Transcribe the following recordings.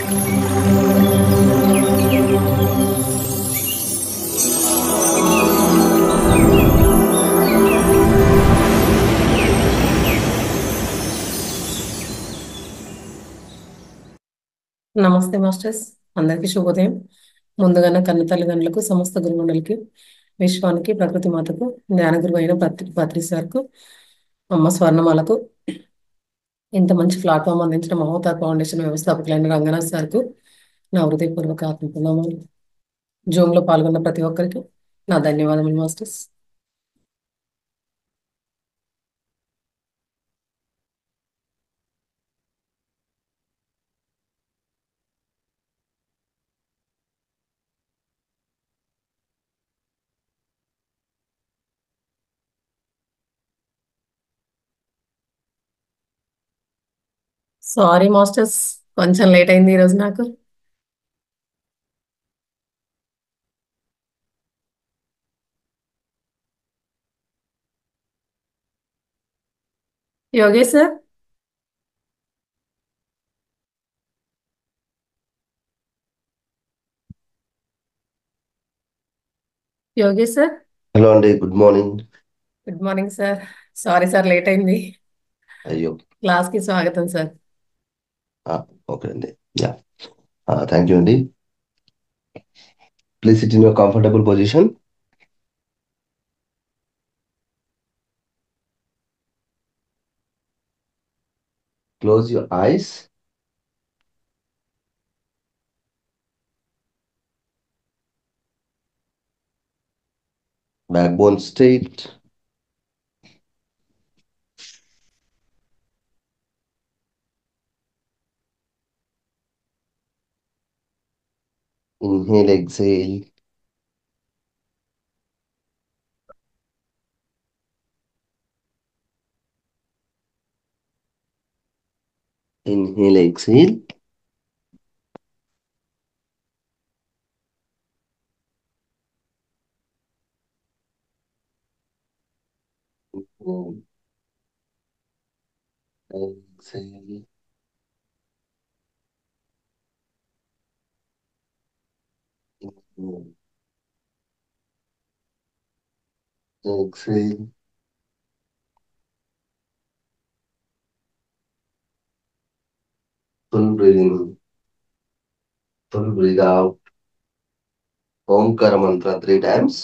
నమస్తే మాస్టర్స్, అందరికీ శుభోదయం. ముందుగా నా కన్న తల్లిదండ్రులకు, సమస్త గురుమండలికి, విశ్వానికి, ప్రకృతి మాతకు, జ్ఞాన గురువు అయిన పత్రి సార్కు, అమ్మ స్వర్ణమాలకు, ఇంత మంచి ప్లాట్ఫామ్ అందించిన మహోతార్ ఫౌండేషన్ వ్యవస్థాపకులైన రంగనాథ్ సార్కు నా హృదయపూర్వక ఆత్మప్రణామాలు. జూమ్లో పాల్గొన్న ప్రతి ఒక్కరికి నా ధన్యవాదములు మాస్టర్స్. సారీ మాస్టర్స్, కొంచెం లేట్ అయింది ఈరోజు నాకు. Yogesh sir, Yogesh sir, hello అండి, good morning. Good morning sir. Sorry sir, late అయింది. అయ్యో, క్లాస్కి స్వాగతం సార్. ఓకే అండి. యా, థ్యాంక్ యూ అండి. Please sit in your comfortable position. Close your eyes. Backbone straight. Inhale, exhale. Inhale, exhale. Inhale, exhale. Inhale, exhale. Full breathing, full breathe out. Omkara mantra 3 times.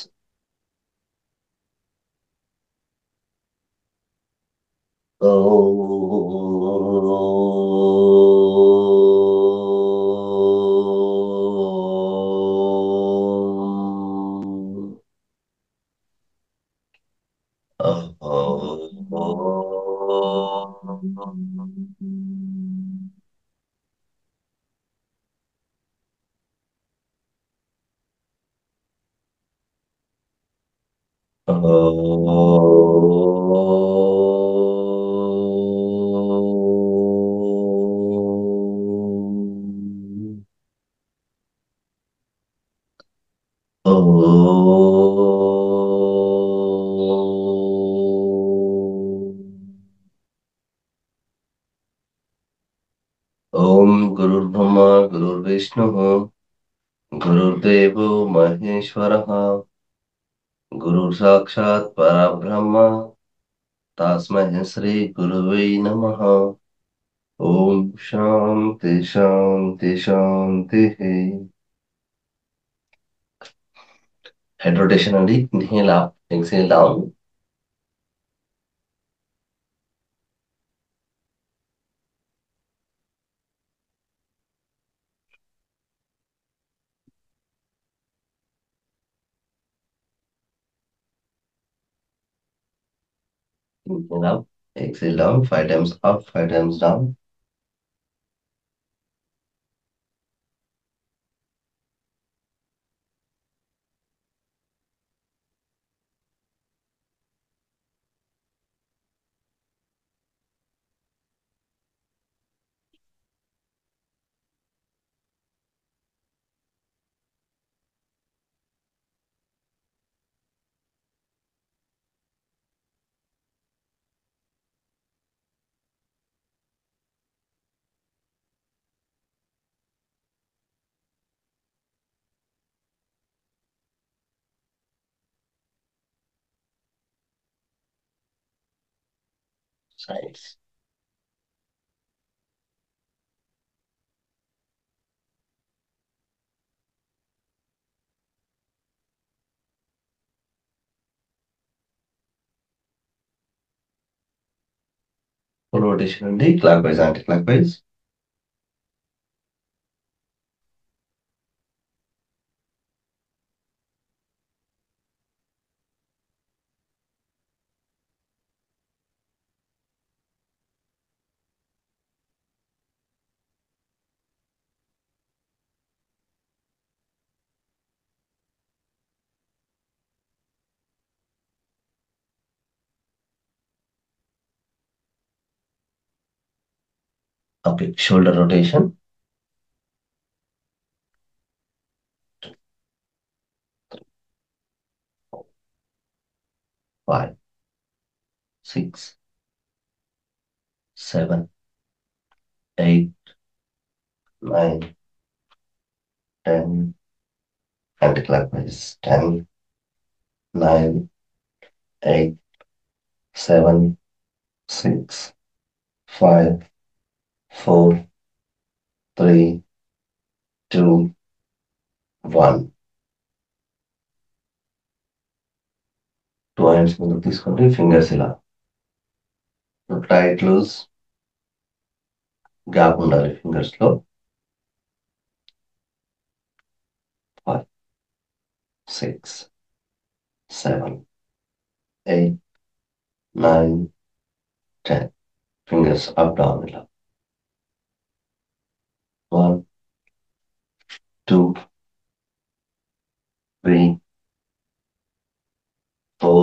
ఓం గురుర్బ్రహ్మ గురుర్విష్ణుః గురుర్దేవో మహేశ్వరః గురుర్ సాక్షాత్ పరబ్రహ్మ తస్మై శ్రీ గురువై నమః. ఓం శాంతి శాంతి శాంతి. Head rotation అండి. Inhale up, exhale down. Inhale up, exhale down. 5 times up, 5 times down. sides. Full rotation అండి, clock wise anti clock wise. Okay, shoulder rotation. 5, 6, 7, 8, 9, 10, anti-clockwise. 10, 9, 8, 7, 6, 5, 4, 3, 2, 1. 2 hands ముందుకు తీసుకోండి, fingers ఇలా tight loose gap ఉండాలి fingers లో. 5, 6, 7, 8, 9, 10. Fingers up down ఇలా. 1, 2, 3, 4,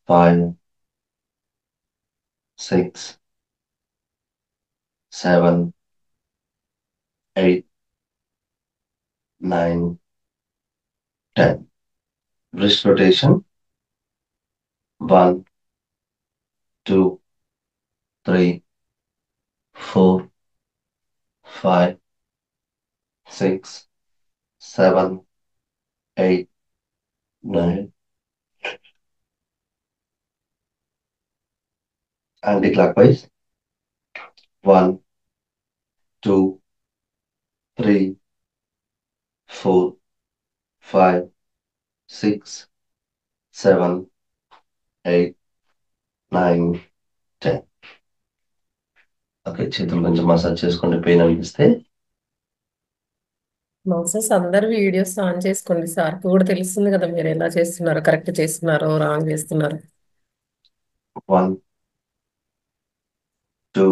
5, 6, 7, 8, 9, 10. Wrist rotation. 1, 2, 3, 4, 5, 6, 7, 8, 9. Anti-clockwise. 1, 2, 3, 4, 5, 6, 7, 8, 9, 10. Okay, చేతులు కొంచెం massage చేసుకోండి పెయిన్ అనిపిస్తే. మాస్టర్స్ అందరు వీడియోస్ ఆన్ చేసుకోండి. సార్కి కూడా తెలుస్తుంది కదా మీరు ఎలా చేస్తున్నారో, కరెక్ట్ చేస్తున్నారో రాంగ్ చేస్తున్నారో. 1, 2,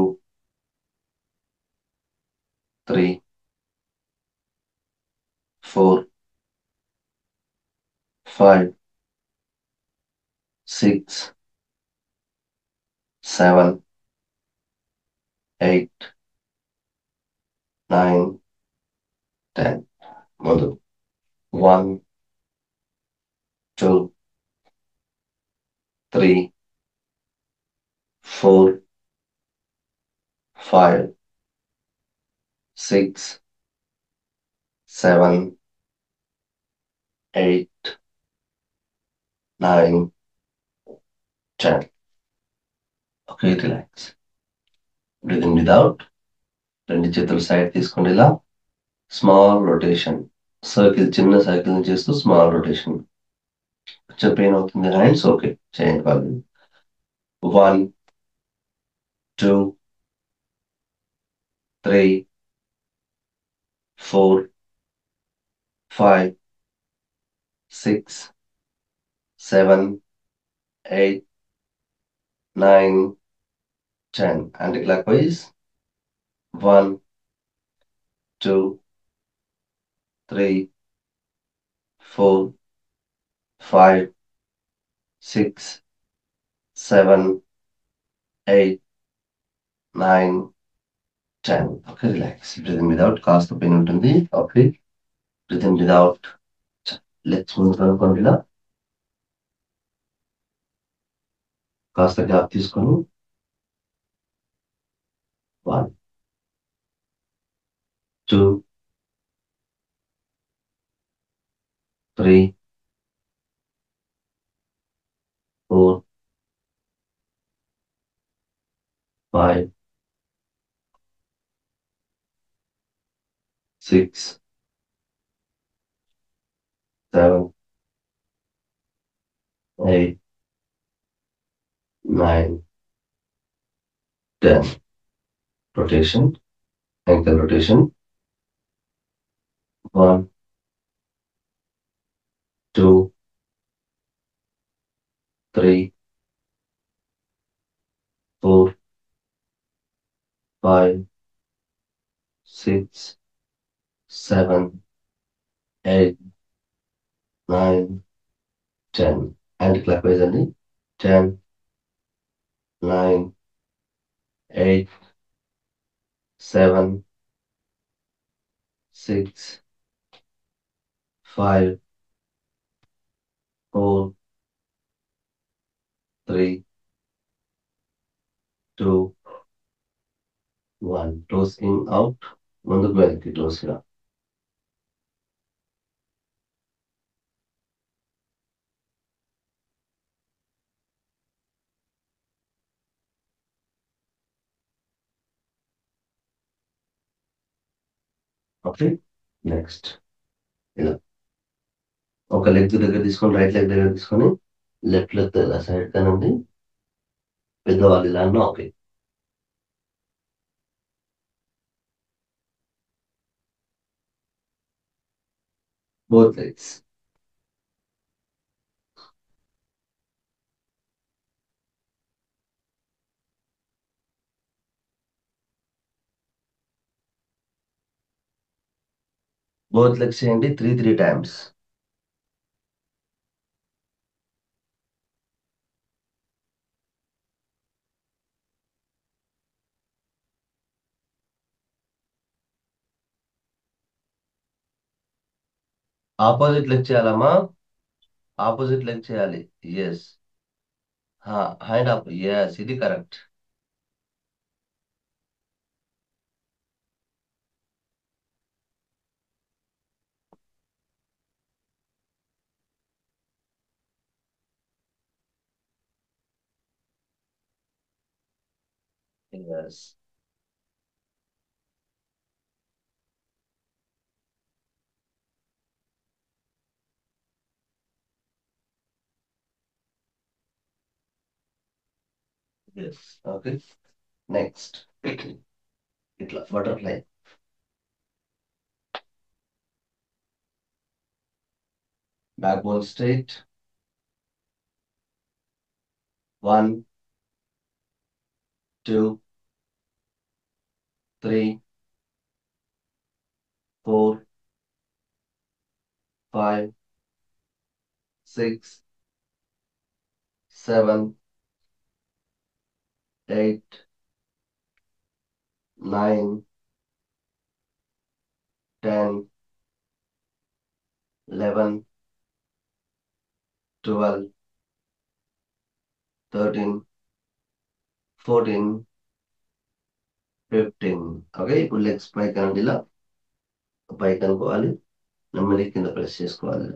3, 4, 5, 6, 7, 8, 9, 10. ముందు 1, 2, 3, 4, 5, 6, 7, 8, 9, 10. Okay, relax. Breathe in, breathe out. రెండు చేతులు సైడ్ తీసుకోండి ఇలా. స్మాల్ రొటేషన్, సర్కిల్, చిన్న సర్కిల్ చేస్తూ స్మాల్ రొటేషన్. కొంచెం పెయిన్ అవుతుంది హ్యాండ్స్, ఓకే చేయండి వాళ్ళు. 1, 2, 3, 4, 5, 6, 7, 8, 9, 10. Anti-clockwise. 1, 2, 3, 4, 5, 6, 7, 8, 9, 10. Okay, relax. Breathe in without, కాస్త పెయిన్ ఉంటుంది. Okay, breathe in without. Legs ముందు కనుక్కోండి ఇలా. కాస్త గ్యాప్ తీసుకొని 1, 2, 3, 4, 5, 6, 7, 8, 9, 10. Rotation, ankle rotation. 1, 2, 3, 4, 5, 6, 7, 8, 9, 10. Anti-clockwise అండి. 10, 9, 8, 7, 6, 5, 4, 3, 2, 1. Close in, out. ముందుకు వెనక్కి close గా. ఓకే, నెక్స్ట్ ఇలా ఒక లెగ్ దగ్గర తీసుకొని, రైట్ లెగ్ దగ్గర తీసుకొని, లెఫ్ట్ లెగ్ ఇలా సైడ్ కానండి, పెద్దవాళ్ళు ఇలా అన్నా okay. Both legs. Both legs చేయండి 3 times. ఆపోజిట్ లెగ్ చేయాలమ్మా, ఆపోజిట్ లెగ్ చేయాలి. Yes, hand up. ఎస్, ఇది correct. Yes, yes. Okay, next ఇట్లా butterfly. Backbone straight. 1, 2, 3, 4, 5, 6, 7, 8, 9, 10, 11, 12, 13, 14, 15. Okay, ఇప్పుడు లెగ్స్ పైకి అనండి, ఇలా పైకి అనుకోవాలి, నెమ్మది కింద ప్రెస్ చేసుకోవాలి.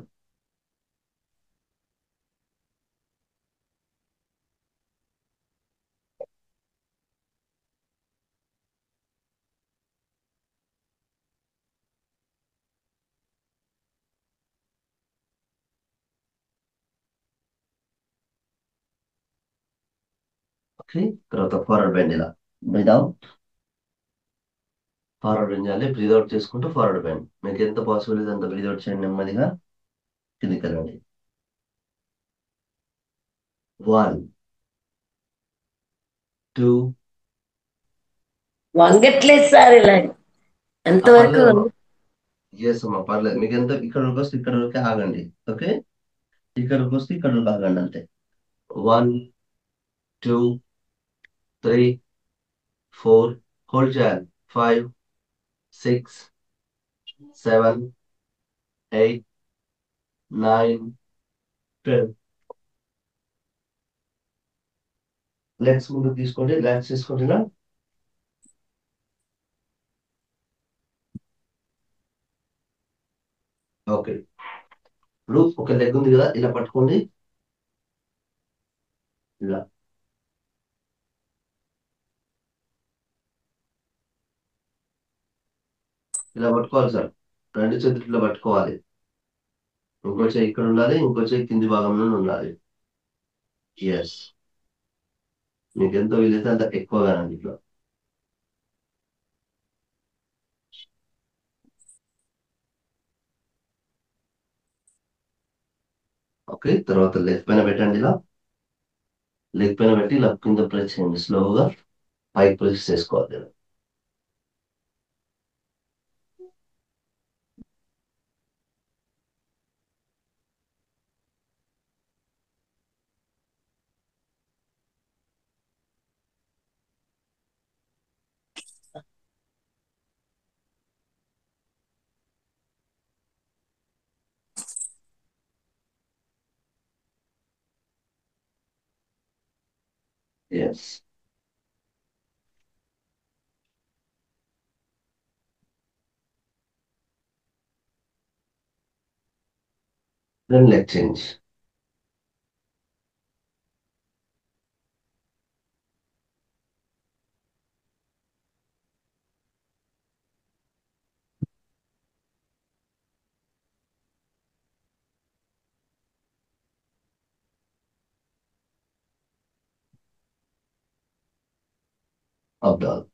ఓకే, తర్వాత ఫార్వర్డ్ బెండ్ ఇలా. బ్రీద్ అవుట్, ఫార్వర్డ్ బెండ్ చేయాలి. బ్రీద్ అవుట్ చేసుకుంటూ ఫార్వర్డ్ బెండ్. మీకు ఎంత పాసిబుల్ అయితే అంత బ్రీద్ అవుట్ చేయండి, నెమ్మదిగా కిందికి వెళ్ళండి. 1, 2. వంగట్లేదు సార్ ఇలా ఎంతవరకు పర్లేదు అమ్మా, ఎస్ అమ్మా, పర్లేదు. మీకు ఎంత ఇక్కడ వరకు వస్తే ఇక్కడ వరకే ఆగండి. ఓకే, ఇక్కడికి వస్తే ఇక్కడ వరకు ఆగండి అంతే. 1, 2, 3, 4. హోల్డ్ చేయాలి. 5, 6, 7, 8, 9, 10. లెగ్స్ ముందుకు తీసుకోండి, రిలాక్స్ చేసుకుంటున్నా. ఓకే, ఇప్పుడు ఒక లెగ్ ఉంది కదా, ఇలా పట్టుకోండి, ఇలా ఇలా పట్టుకోవాలి సార్. రెండు చేతులు ఇట్లా పట్టుకోవాలి. ఇంకో చేయి ఇక్కడ ఉండాలి, ఇంకో చేయి కింది భాగంలో ఉండాలి. ఎస్, మీకు ఎంత వీలైతే అంత ఎక్కువగా ఇట్లా. ఓకే, తర్వాత లెగ్ పైన పెట్టండి. ఇలా లెగ్ పైన పెట్టి ఇలా కింద ప్రెస్ చేయండి. స్లోగా పైకి ప్రెస్ చేసుకోవాలి. ఇలా. Yes, then leg change. Up down.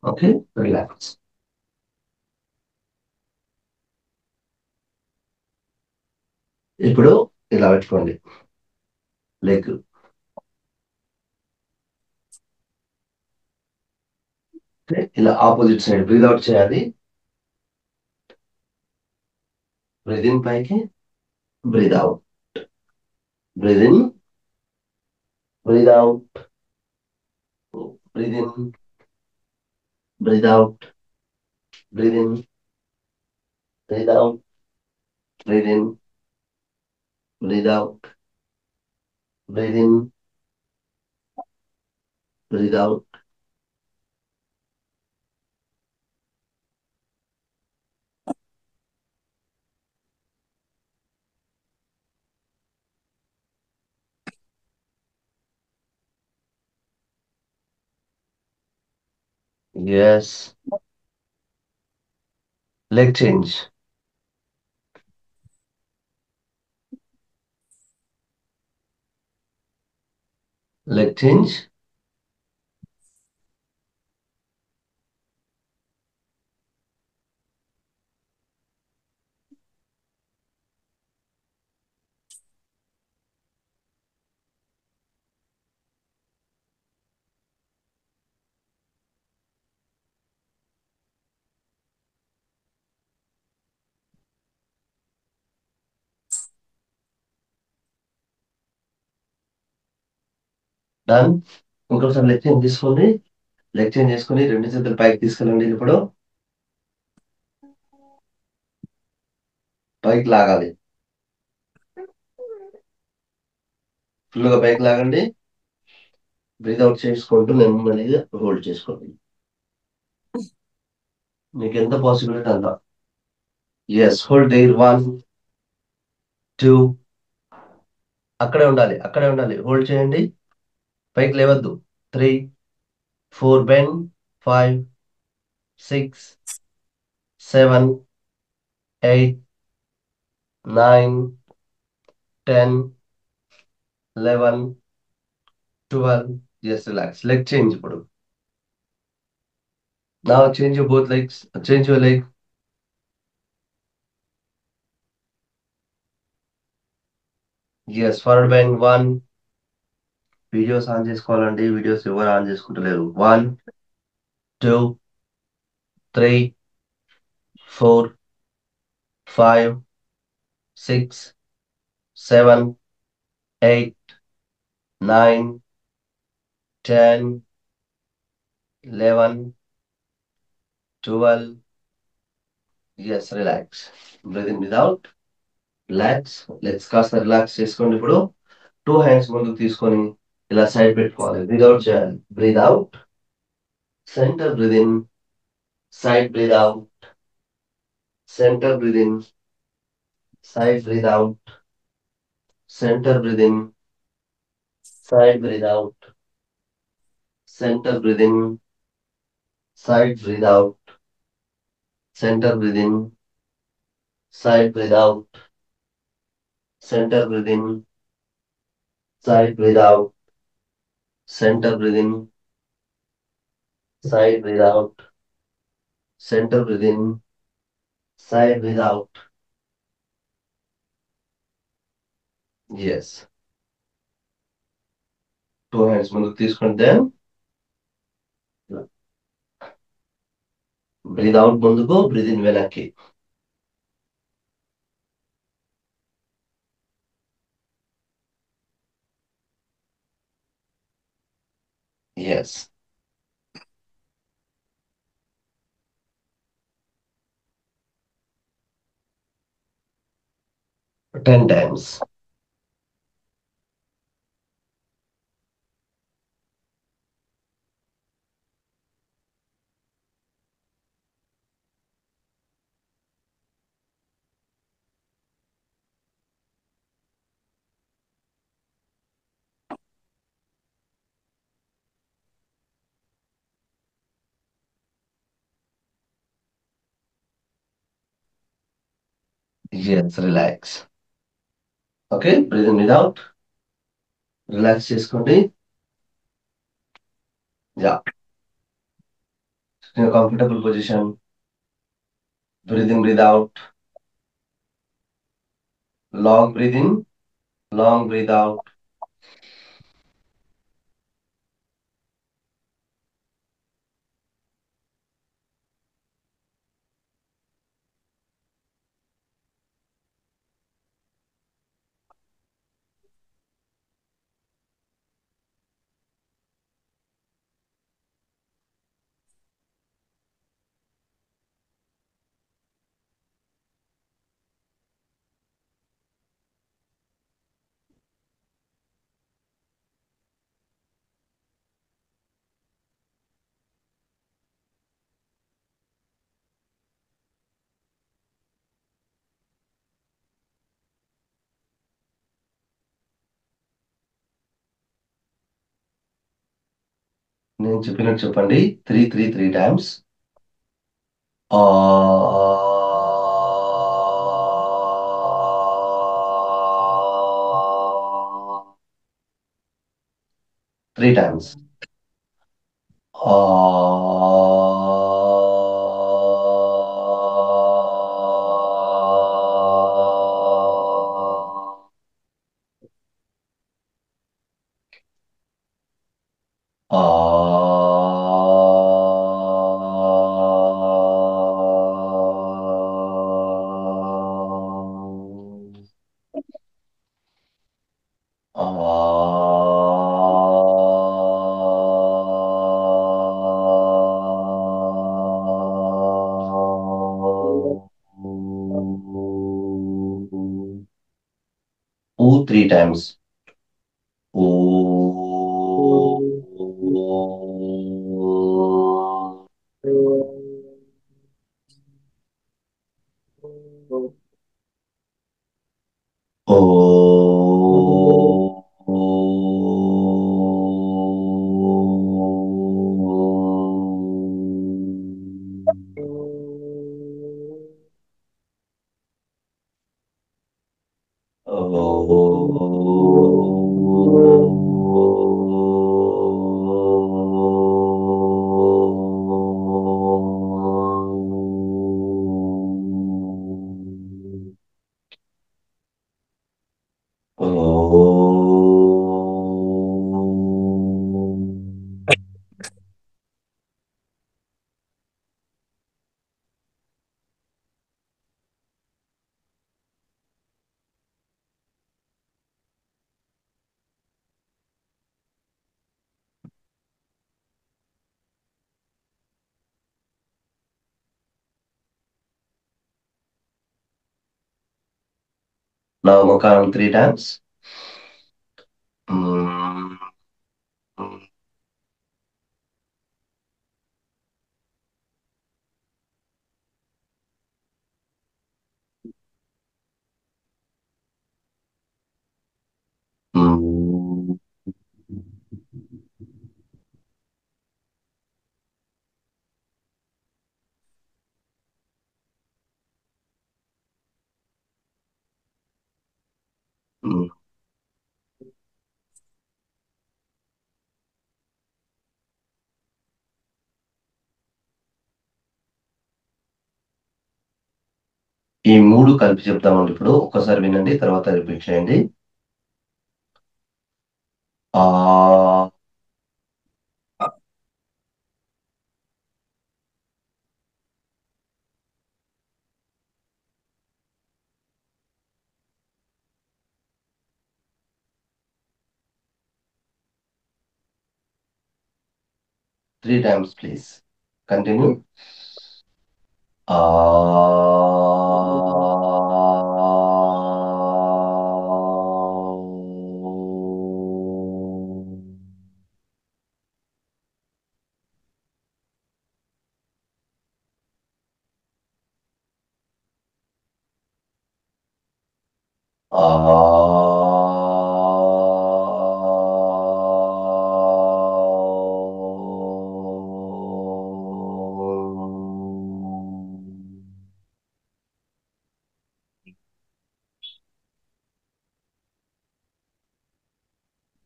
Okay, relax. ఇప్పుడు ఇలా పెట్టుకోండి లెగ్. ఇలా ఆపోజిట్ సైడ్ బ్రీద్ అవుట్ చేయాలి. బ్రీద్ ఇన్ పైకి, breathe out. Breathe in, breathe out. Breathe in, breathe out. Breathe in, breathe out. Breathe in, breathe out. Breathe in, breathe out. Yes, leg change. Leg change. Done. ఇంకోసారి leg change తీసుకోండి. Leg change చేసుకొని రెండు చేతులు పైకి తీసుకెళ్ళండి. ఇప్పుడు పైకి లాగాలి. ఫుల్గా పైకి లాగండి. బ్రీద్ అవుట్ చేసుకుంటూ నెమ్మదిగా హోల్డ్ చేసుకోండి. మీకు ఎంత పాసిబిలిటీ అంత. Yes, hold air. 1 2. అక్కడే ఉండాలి, అక్కడే ఉండాలి. హోల్డ్ చేయండి, పైకి లేవద్దు. 3 4. Bend. 5 6 7 8 9 10 11 12. Just relax. Leg change. ఇప్పుడు నా change both legs. Change your leg. Yes, forward bend. 1. Videos on చేసుకోవాలండి. వీడియోస్ ఎవరు ఆన్ చేసుకుంటలేరు. 1 2 3 4 5 6 7 8 9 10 11 12. Yes, relax. Breathe in, breathe out. Relax. Let's కాస్త రిలాక్స్ చేసుకోండి. ఇప్పుడు 2 హ్యాండ్స్ ముందుకు తీసుకొని ఇలా సైడ్ పెట్టుకోవాలి. బ్రీద్ అవుట్ చేయాలి. Breathe out, centre breathe in, side breathe out, centre breathe in, side breathe out, centre breathe in, side breathe out, centre breathe in, side breathe out, centre breathe in, side breathe out, centre breathe in, side breathe out, center breathe in, side breathe out, center breathe in, side breathe out. Yes. 2 hands ముందుకు తీసుకొని then breathe out ముందుకు, breathe in వెనక్కి. Yes. Ten times. Yes, relax. Okay, breathe in, breathe out. Relax చేసుకోండి. Yeah. In a comfortable position. Breathe in, breathe out. Long breathe in, long breathe out. నేను చెప్పినట్టు చెప్పండి. 3 times. 3 times. O 3 times. O. O. Now Makaram 3 times. Mm, mm, mm. Mm. ఈ 3 కలిపి చెప్తామండి ఇప్పుడు. ఒక్కసారి వినండి, తర్వాత రిపీట్ చేయండి. ఆ త్రీ టైమ్స్ ప్లీజ్. కంటిన్యూ. ఆ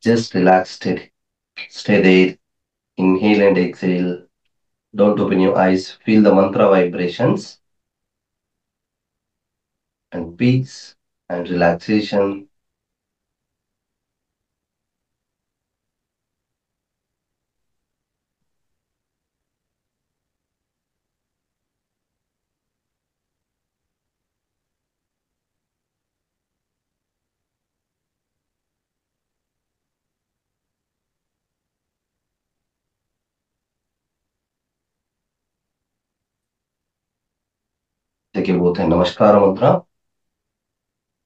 Just relax, stay there. Inhale and exhale. Don't open your eyes. Feel the mantra vibrations and peace and relaxation. देखिए बोलते हैं नमस्कार मंत्र.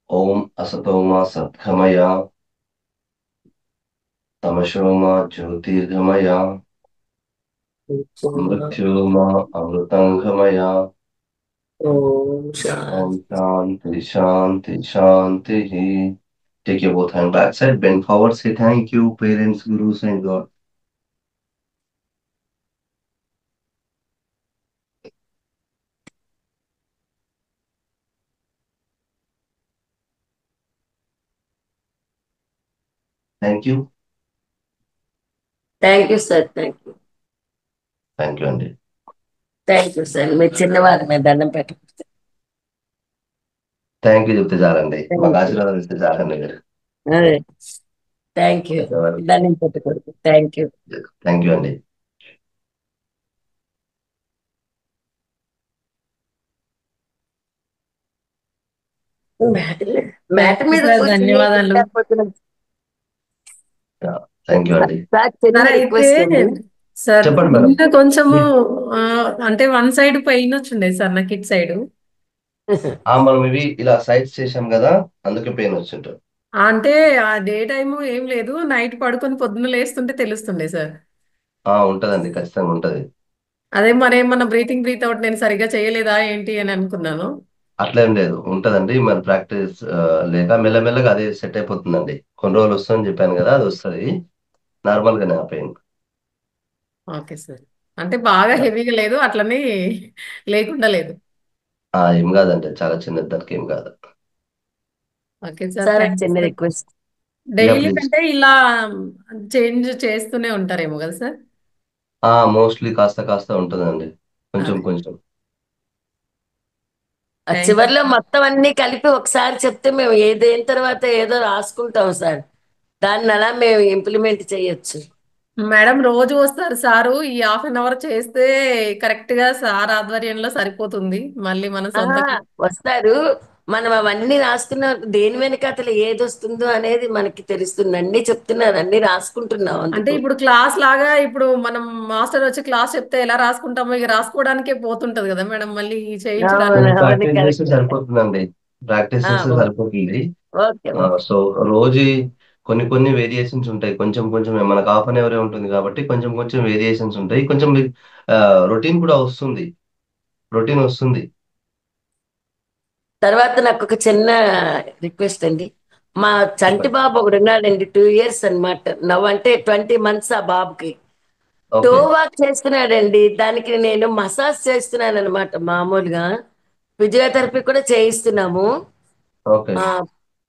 ओम असतोमा सद्गमया तमसोमा ज्योतिर्गमया मृत्योमा अमृतंगमया. ఓం Om Shanti. Shanti Shanti Shanti. Take your both hand back side, bend forward, say thank you, parents, gurus, and God. Thank you. Thank you sir, thank you. Thank you, Andy. Thank you sir. మీరు చిన్నవారు, మీద దండం పెట్టకపోతే. Thank you చెప్తే చాలండి, మాకు thank you. ఆశీర్వాదం ఇస్తే చాలండి మీరు. అదే, థ్యాంక్ యూ. దండం పెట్టకూడదు. Thank you. థ్యాంక్ యూ అండి. మ్యాటర్ మీద సార్, కూర్చుని ధన్యవాదాలు. థ్యాంక్ యూ అండి. సార్, చిన్న సార్, అయితే రిక్వెస్ట్ అండి. సార్ చెప్పండి మేడం. కింద కొంచెము అంటే వన్ సైడ్ పెయిన్ వచ్చిండే సార్, నాకు ఇటు సైడ్. మనం ఇవి ఇలా సైడ్స్ చేసాం కదా, అందుకే పెయిన్ వచ్చింటారు. అంటే ఆ డే టైము ఏం లేదు, నైట్ పడుకొని పొద్దున్న లేస్తుంటే తెలుస్తుండే సార్. ఉంటదండి, ఖచ్చితంగా ఉంటది. అదే మరేమన్నా బ్రీతింగ్ బ్రీత్ అవుట్ నేను సరిగ్గా చేయలేదా ఏంటి అని అనుకున్నాను. అట్లేం లేదు, ఉంటదండి. మన ప్రాక్టీస్ లేక మెల్లమెల్లగా అదే సెట్ అయిపోతుందండి. కొన్ని రోజులు వస్తుందని చెప్పాను కదా, అది వస్తుంది నార్మల్ గానే ఆ పెయిన్. Okay sir. అంటే బాగా హెవీగా లేదు, అట్లనే లేకుండా లేదు. ఏం కాదండి, చాలా చిన్నది, దానికి ఏం కాదు. Okay sir, sir, thank you చిన్న సార్. రిక్వెస్ట్. Daily please. అంటే ఇలా చేంజ్ చేస్తూనే ఉంటారేమో కదా సార్. మోస్ట్లీ కాస్త కాస్త ఉంటుందండి, కొంచెం అదే, కొంచెం. Thank you. చివరిలో మొత్తం అన్ని కలిపి ఒకసారి చెప్తే మేము ఏదైన తర్వాత ఏదో రాసుకుంటాం సార్. దాన్ని అలా మేము ఇంప్లిమెంట్ చేయొచ్చు. మేడం రోజు వస్తారు సారు, ఈ హాఫ్ అన్ అవర్ చేస్తే కరెక్ట్ గా సార్ ఆధ్వర్యంలో సరిపోతుంది. మళ్ళీ మన సొంత వస్తారు. మనం అవన్నీ రాసుకున్న దేని వెనక అసలు ఏది వస్తుందో అనేది మనకి తెలుస్తుంది. అన్ని చెప్తున్నారు, అన్ని రాసుకుంటున్నాం. అంటే అందుకు ఇప్పుడు క్లాస్ లాగా, ఇప్పుడు మనం మాస్టర్ వచ్చి క్లాస్ చెప్తే ఎలా రాసుకుంటామో ఇక రాసుకోవడానికే పోతుంటది కదా మేడం, మళ్ళీ చేయించడానికి. అవును, అవన్నీ ప్రాక్టీస్ చేస్తే కరెక్ట్. సరిపోతుందండి, ప్రాక్టీస్ చేస్తే సరిపోతుంది. Okay okay. సో రోజు కొన్ని కొన్ని వేరియేషన్స్ ఉంటాయి. కొంచెం కొంచెం మనకు హాఫ్ అన్ అవరే ఉంటుంది కాబట్టి కొంచెం కొంచెం వేరియేషన్స్ ఉంటాయి. కొంచెం రొటీన్ కూడా వస్తుంది. రొటీన్ వస్తుంది. తర్వాత నాకు ఒక చిన్న రిక్వెస్ట్ అండి. మా చంటి చెప్పండి. బాబు ఒకడు ఉన్నాడండి, 2 years అన్నమాట. నవ్వు అంటే 20 months ఆ బాబుకి. Toe okay. వాక్ చేస్తున్నాడండి. దానికి నేను మసాజ్ చేస్తున్నాను అనమాట మామూలుగా. ఫిజియోథెరపీ కూడా చేయిస్తున్నాము. ఓకే. ఆ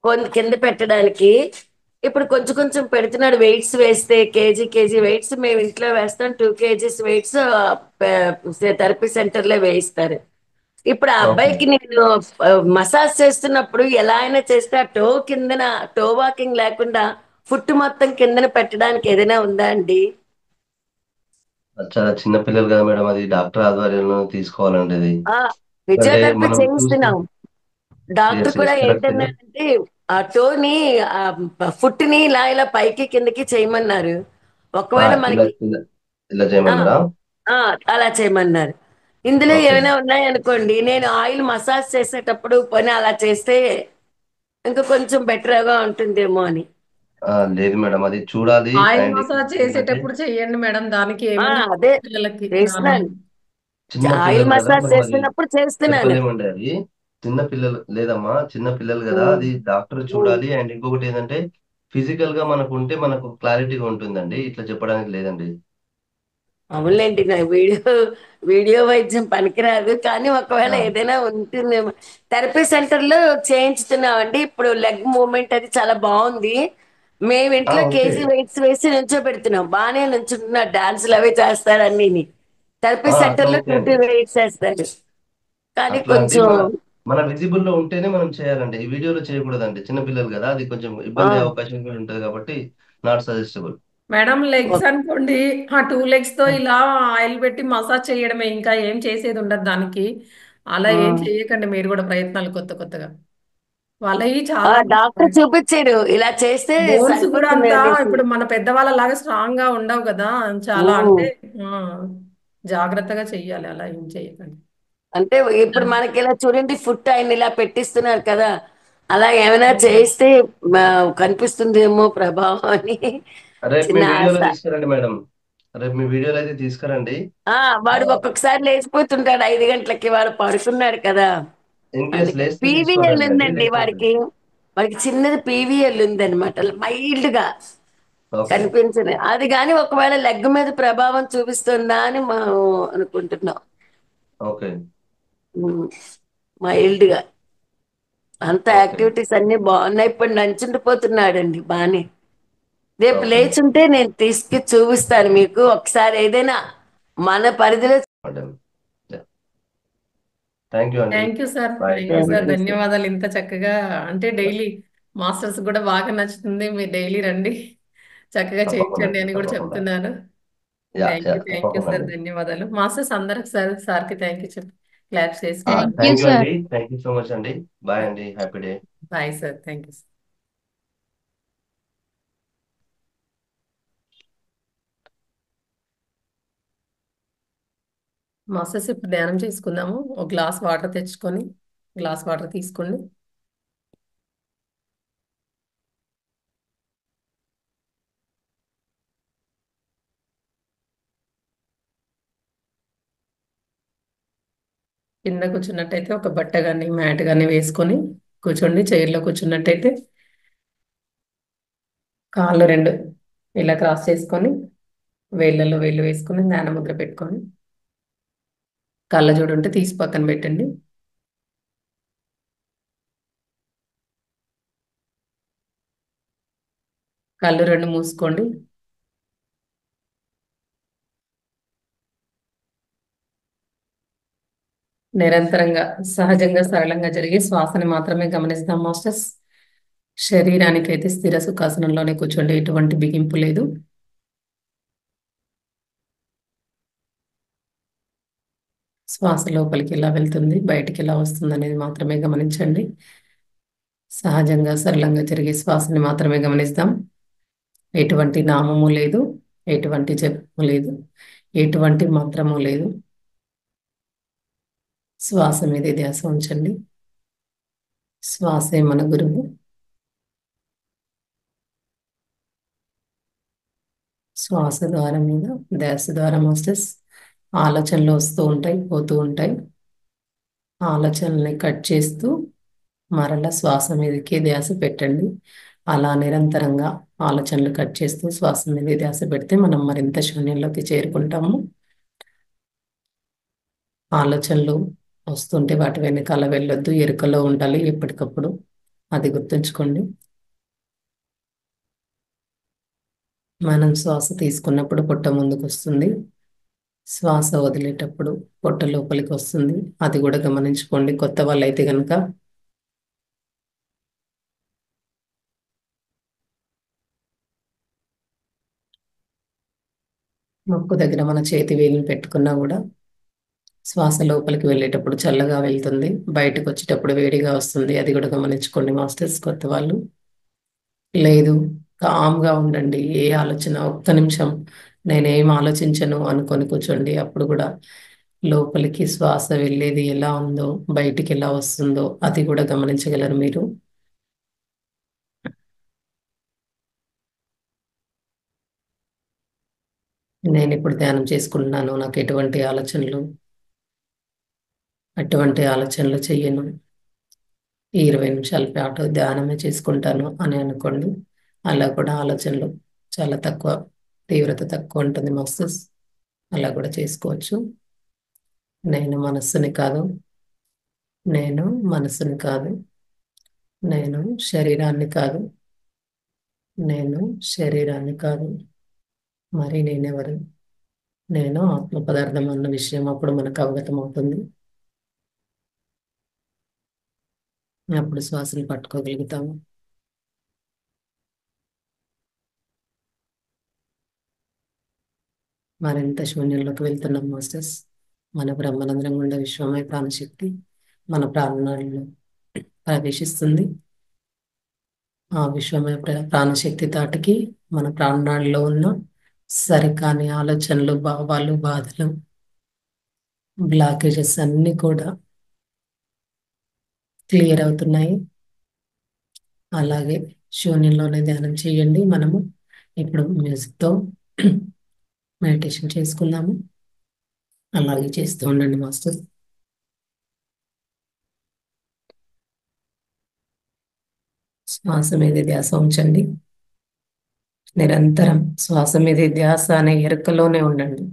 కొన్ని కింద పెట్టడానికి. ఇప్పుడు కొంచెం కొంచెం పెడుతున్నాడు. వెయిట్స్ వేస్తే కేజీ కేజీ వెయిట్స్ మేము ఇంట్లో వేస్తాం. 2 kgs వెయిట్స్ థెరపీ సెంటర్లో వేయిస్తారు. ఇప్పుడు ఆ ఓకే. అబ్బాయికి నేను మసాజ్ చేస్తున్నప్పుడు ఎలా అయినా చేస్తే ఆ టో కిందన, టో వాకింగ్ లేకుండా ఫుట్ మొత్తం కిందన పెట్టడానికి ఏదైనా ఉందా అండి? అది చాలా చిన్న పిల్లలు కదా మేడం, అది డాక్టర్ ఆధ్వర్యంలో తీసుకోవాలండి అది. ఆ ఎందుకంటే ఫిజియోథెరపీ మనం చూస్తే చేయిస్తున్నాం. డాక్టర్ ఎస్ కూడా ఎస్ కరెక్ట్. ఏంటన్నారంటే ఆ టోని, ఆ ఫుట్ ని ఇలా ఇలా పైకి కిందకి చేయమన్నారు. ఒకవేళ ఇలా మనకి ఇలా ఇలా ఆ చేయమన్నారా? ఆ అలా చేయమన్నారు. ఇందులో ఓకే. ఏమైనా ఉన్నాయనుకోండి, నేను ఆయిల్ మసాజ్ చేసేటప్పుడు పని అలా చేస్తే ఇంకా కొంచెం బెటర్గా ఉంటుందేమో అని. లేదు మేడం, అది చూడాలి. ఆయిల్ అండ్ మసాజ్ ఏంటంటే చేసేటప్పుడు చెయ్యండి మేడం, దానికి ఆ ఏముంది అదే పిల్లలకి. చేస్తున్నాను. చిన్న ఆయిల్ పిల్లలు కదా మసాజ్ మనం అది చేస్తున్నప్పుడు చేస్తున్నాను. చెప్పలేమండి. అది చిన్న పిల్లలు లేదమ్మా, చిన్న పిల్లలు కదా, ఉమ్, అది డాక్టర్ ఉమ్. చూడాలి. అండ్ ఇంకొకటి ఏంటంటే ఫిజికల్ గా మనకు ఉంటే మనకు క్లారిటీగా ఉంటుందండి. ఇట్లా చెప్పడానికి లేదండి. అవునులేండి, నా వీడియో వైద్యం పనికిరాదు, కానీ ఒకవేళ ఆ, ఏదైనా ఉంటుందేమో. థెరపీ సెంటర్ లో చేయించుతున్నామండి. ఇప్పుడు లెగ్ మూవ్మెంట్ అది చాలా బాగుంది. మేము ఇంట్లో ఓకే. కేజీ వెయిట్స్ వేసి నుంచోబెడుతున్నాం. బాగానే నుంచుంటున్నారు, డాన్సులు అవి చేస్తారు అన్ని. థెరపీ అట్లా సెంటర్ లో ఓకే 2 అండి. వెయిట్స్ వేస్తారు. కానీ అట్లా అంటే కొంచెం మన విజిబుల్ లో ఉంటేనే మనం చేయాలండి. ఈ వీడియోలో చేయకూడదండి. చిన్న పిల్లలు కదా, అది కొంచెం ఆ, ఇబ్బంది అయ్యే అవకాశం కూడా ఉంటది కాబట్టి నాట్ సజెస్టబుల్. మేడం లెగ్స్ ఓ- అనుకోండి, ఆ 2 legs తో ఇలా ఆయిల్ పెట్టి మసాజ్ చేయడమే, ఇంకా ఏం చేసేది ఉండదు దానికి. అలా ఆ. ఏం చేయకండి మీరు కూడా ప్రయత్నాలు కొత్త కొత్తగా. వాళ్ళవి చాలా డాక్టర్ చూపించారు ఇలా చేస్తే బోన్స్ కూడా సరిపోతుంది అంతా అనేసి. ఇప్పుడు మన పెద్దవాళ్ళ లాగా స్ట్రాంగ్ గా ఉండవు కదా. చాలా ఉమ్. అంటే ఆ, జాగ్రత్తగా చెయ్యాలి, అలా ఏం చేయకండి. అంటే ఇప్పుడు మనకి ఇలా చూడండి, ఫుట్ ఆయన ఇలా పెట్టిస్తున్నారు కదా, అలా ఏమైనా చేయిస్తే మా- కనిపిస్తుందేమో ప్రభావం అని రేపు మీ చిన్న ఆశ. వీడియోలో తీసుకురండి మేడం. రేపు మీ వీడియోలో అయితే తీసుకురండి. వాడు ఒక్కొక్కసారి లేచిపోతుంటాడు 5 గంటలకి, వాడు పడుకున్నాడు కదా. ఇన్ కేస్ అందుకే లేస్తే తీసుకొని పీవీఎల్ రండి అండి, ఉందండి లేకపోతే వాడికి. వాడికి చిన్నది పీవీఎల్ ఉందన్నమాట, మైల్డ్ గా ఓకే. కనిపించింది అది. కానీ ఒకవేళ లెగ్ మీద ప్రభావం చూపిస్తుందా అని మనం అనుకుంటున్నాం. ఓకే. మైల్డ్ గా అంత ఓకే. యాక్టివిటీస్ అన్ని బాగున్నాయి. ఇప్పుడు నంచుండిపోతున్నాడండి బానే. రేపు ఓకే లేచుంటే నేను తీసుకు చూపిస్తాను మీకు ఒకసారి, ఏదైనా మన పరిధిలో. మేడం. థ్యాంక్ యూ అండి. Thank you sir, bye, thank you have a sir, good day. ధన్యవాదాలు. ఇంత చక్కగా అంటే డైలీ మాస్టర్స్ కూడా బాగా నచ్చుతుంది, మీరు డైలీ రండి, చక్కగా తప్పకుండా చేయించండి అండి, అని కూడా తప్పకుండా. చెప్తున్నారు. థ్యాంక్ యూ తప్పకుండా సార్, అండి. ధన్యవాదాలు. మాస్టర్స్ అందరికి సార్కి థ్యాంక్ యూ చెప్పి క్లాప్స్ Thank చేసుకోవాలి. you, thank you sir. అండి. థ్యాంక్ యూ సో మచ్ అండి. బాయ్ అండి, happy day. Bye sir, thank you. Masters ఇప్పుడు ధ్యానం చేసుకుందాము. ఒక గ్లాస్ వాటర్ తెచ్చుకొని గ్లాస్ వాటర్ తీసుకోండి. కింద కూర్చున్నట్టయితే ఒక బట్ట కానీ మ్యాట్ కానీ వేసుకొని కూర్చోండి. చైర్లో కూర్చున్నట్టయితే కాళ్ళు రెండు ఇలా క్రాస్ చేసుకొని వేళ్ళలో వేళ్ళు వేసుకొని ధ్యాన ముద్ర పెట్టుకొని కళ్ళజోడు ఉంటే తీసి పక్కన పెట్టండి. కళ్ళు రెండు మూసుకోండి. నిరంతరంగా సహజంగా సరళంగా జరిగే శ్వాసని మాత్రమే గమనిస్తాం మాస్టర్స్. శరీరానికైతే స్థిర సుఖాసనంలోనే కూర్చోండి, ఎటువంటి బిగింపు లేదు. శ్వాస లోపలికి ఎలా వెళ్తుంది, బయటికి ఎలా వస్తుంది అనేది మాత్రమే గమనించండి. సహజంగా సరళంగా జరిగే శ్వాసని మాత్రమే గమనిస్తాం. ఎటువంటి నామము లేదు, ఎటువంటి జపము లేదు, ఎటువంటి మంత్రము లేదు. శ్వాస మీదే ధ్యాస ఉంచండి. శ్వాసే మన గురువు. శ్వాస ద్వారం మీద ధ్యాస ద్వారం వస్తే ఆలోచనలు వస్తూ ఉంటాయి, పోతూ ఉంటాయి. ఆలోచనల్ని కట్ చేస్తూ మరలా శ్వాస మీదకే ధ్యాస పెట్టండి. అలా నిరంతరంగా ఆలోచనలు కట్ చేస్తూ శ్వాస మీద ధ్యాస పెడితే మనం మరింత శూన్యంలోకి చేరుకుంటాము. ఆలోచనలు వస్తుంటే వాటి వెనకాల వెళ్ళొద్దు, ఎరుకలో ఉండాలి ఎప్పటికప్పుడు. అది గుర్తుంచుకోండి. మనం శ్వాస తీసుకున్నప్పుడు పొట్ట ముందుకు వస్తుంది, శ్వాస వదిలేటప్పుడు పొట్ట లోపలికి వస్తుంది. అది కూడా గమనించుకోండి కొత్త వాళ్ళైతే కనుక. ముక్కు దగ్గర మన చేతి వేలిని పెట్టుకున్నా కూడా శ్వాస లోపలికి వెళ్ళేటప్పుడు చల్లగా వెళ్తుంది, బయటకు వచ్చేటప్పుడు వేడిగా వస్తుంది. అది కూడా గమనించుకోండి మాస్టర్స్, కొత్త వాళ్ళు. లేదు, కామ్గా ఉండండి. ఏ ఆలోచన, ఒక్క నిమిషం నేనేం ఆలోచించను అనుకొని కూర్చోండి. అప్పుడు కూడా లోపలికి శ్వాస వెళ్ళేది ఎలా ఉందో, బయటికి ఎలా వస్తుందో అది కూడా గమనించగలరు మీరు. నేను ఇప్పుడు ధ్యానం చేసుకుంటున్నాను, నాకు అటువంటి ఆలోచనలు చెయ్యను, ఈ 20 నిమిషాల పాటు ధ్యానమే చేసుకుంటాను అని అనుకోండి. అలా కూడా ఆలోచనలు చాలా తక్కువ, తీవ్రత తక్కువ ఉంటుంది మాస్టర్స్. అలా కూడా చేసుకోవచ్చు. నేను మనస్సుని కాదు, నేను మనసుని కాదు, నేను శరీరాన్ని కాదు, నేను శరీరాన్ని కాదు, మరి నేనెవరు? నేను ఆత్మ పదార్థం అన్న విషయం అప్పుడు మనకు అవగతం అవుతుంది. అప్పుడు శ్వాసను పట్టుకోగలుగుతాము. మరింత శూన్యంలోకి వెళ్తున్నాం మాస్టర్స్. మన బ్రహ్మరంధ్రం గుండా విశ్వమయ ప్రాణశక్తి మన ప్రాణాలలో ప్రవేశిస్తుంది. ఆ విశ్వమయ ప్రాణశక్తి తాటికి మన ప్రాణాల్లో ఉన్న సరికాని ఆలోచనలు, భావాలు, బాధలు, బ్లాకేజెస్ అన్నీ కూడా క్లియర్ అవుతున్నాయి. అలాగే శూన్యంలోనే ధ్యానం చేయండి. మనము ఇప్పుడు మ్యూజిక్తో మెడిటేషన్ చేసుకుందాము. అలాగే చేస్తూ ఉండండి మాస్టర్. శ్వాస మీద ధ్యాస ఉంచండి. నిరంతరం శ్వాస మీద ధ్యాస అనే ఎరుకలోనే ఉండండి.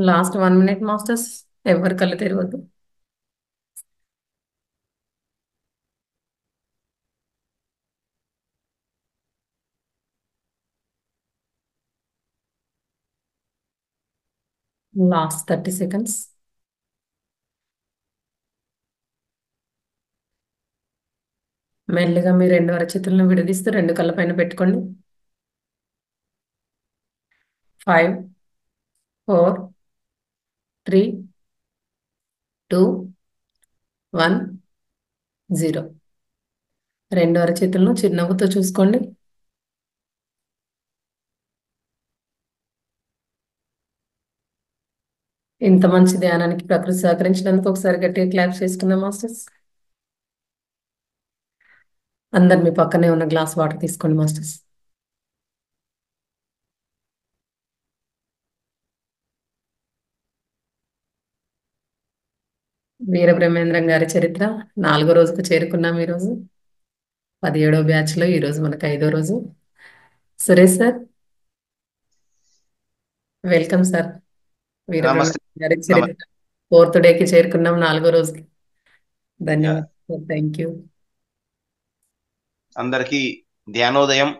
Last 1 minute masters. ఎవరి కళ్ళు తెరవద్దు. Last 30 seconds. మెల్లిగా మీ 2 అరచేతులను విడదీస్తూ 2 కళ్ళ పైన పెట్టుకోండి. 5, 4, 3, 2, 1, 0. 2 అరచేతులను చిరునవ్వుతో చూసుకోండి. ఇంత మంచి ధ్యానానికి ప్రకృతి సహకరించినందుకు ఒకసారి గట్టిగా క్లాప్ చేసుకుందాం మాస్టర్స్. అందరు మీ పక్కనే ఉన్న గ్లాస్ వాటర్ తీసుకోండి మాస్టర్స్. వీరబ్రహ్మేంద్రం గారి చరిత్ర 4వ రోజుకు చేరుకున్నాం ఈరోజు. 17వ బ్యాచ్లో ఈరోజు మనకు 5వ రోజు. Suresh sir, welcome sir. నమస్తే. వీరబ్రహ్మేంద్రం గారి చరిత్ర 4th డేకి చేరుకున్నాం, 4వ రోజుకి. ధన్యవాదాలు, థ్యాంక్ యూ. అందరికీ ధ్యానోదయం.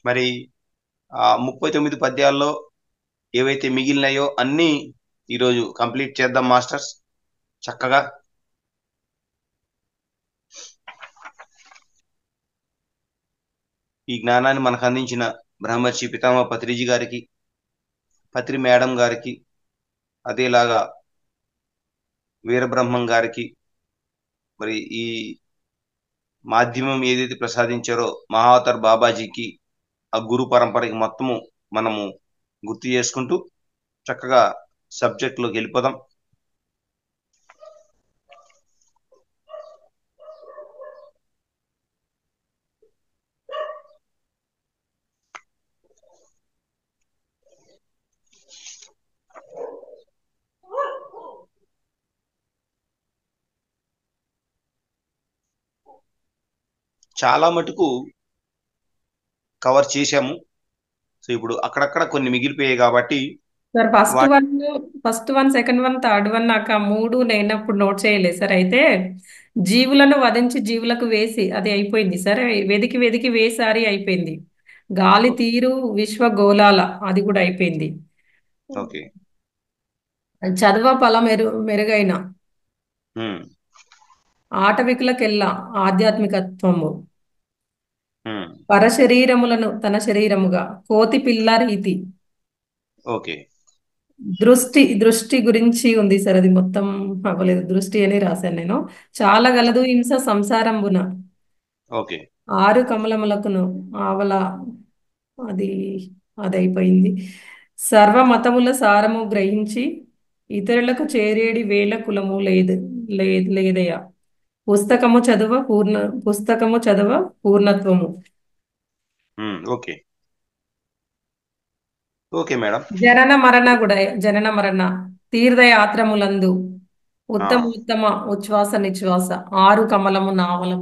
మరి 39 పద్యాల్లో ఏవైతే మిగిలినాయో అన్నీ ఈరోజు కంప్లీట్ చేద్దాం మాస్టర్స్. చక్కగా ఈ జ్ఞానాన్ని మనకు అందించిన బ్రహ్మర్షి పితామహ పత్రిజీ గారికి, పత్రి మేడం గారికి, అదేలాగా వీరబ్రహ్మం గారికి, మరి ఈ మాధ్యమం ఏదైతే ప్రసాదించారో మహావతార్ బాబాజీకి, ఆ గురు పరంపరకి మొత్తము మనము గుర్తు చేసుకుంటూ చక్కగా సబ్జెక్ట్లోకి వెళ్ళిపోదాం. చాలా మటుకు కవర్ చేశాము. సో ఇప్పుడు అక్కడక్కడ కొన్ని మిగిలిపోయాయి కాబట్టి sir first one second one third one నాకు 3 లేనప్పుడు నోట్ చేయలేదు సార్. అయితే జీవులను వధించి జీవులకు వేసి అది అయిపోయింది సార్. వెదికి వెదికి వేసారి అయిపోయింది. గాలి తీరు విశ్వగోళాల అది కూడా అయిపోయింది. ఓకే. చదవ ఫల మెరుగైన ఆటవికులకెల్లా ఆధ్యాత్మికత్వము పరశరీరములను తన శరీరముగా కోతి పిల్ల రీతి. ఓకే. దృష్టి గురించి ఉంది సార్, అది మొత్తం అవ్వలేదు. దృష్టి అని రాశాను నేను. చాలా గలదు హింస సంసారంబున. ఓకే. 6 కమలములకును ఆవల అది అదైపోయింది. సర్వమతముల సారము గ్రహించి ఇతరులకు చేరేడి వేళ కులము లేదయా. పుస్తకము చదువ పూర్ణత్వము. ఓకే. Okay madam. జనన మరణ తీర్థయాత్రములందు ఉత్తమ ఉచ్ఛ్వాస నిశ్వాస 6 కమలము నావలం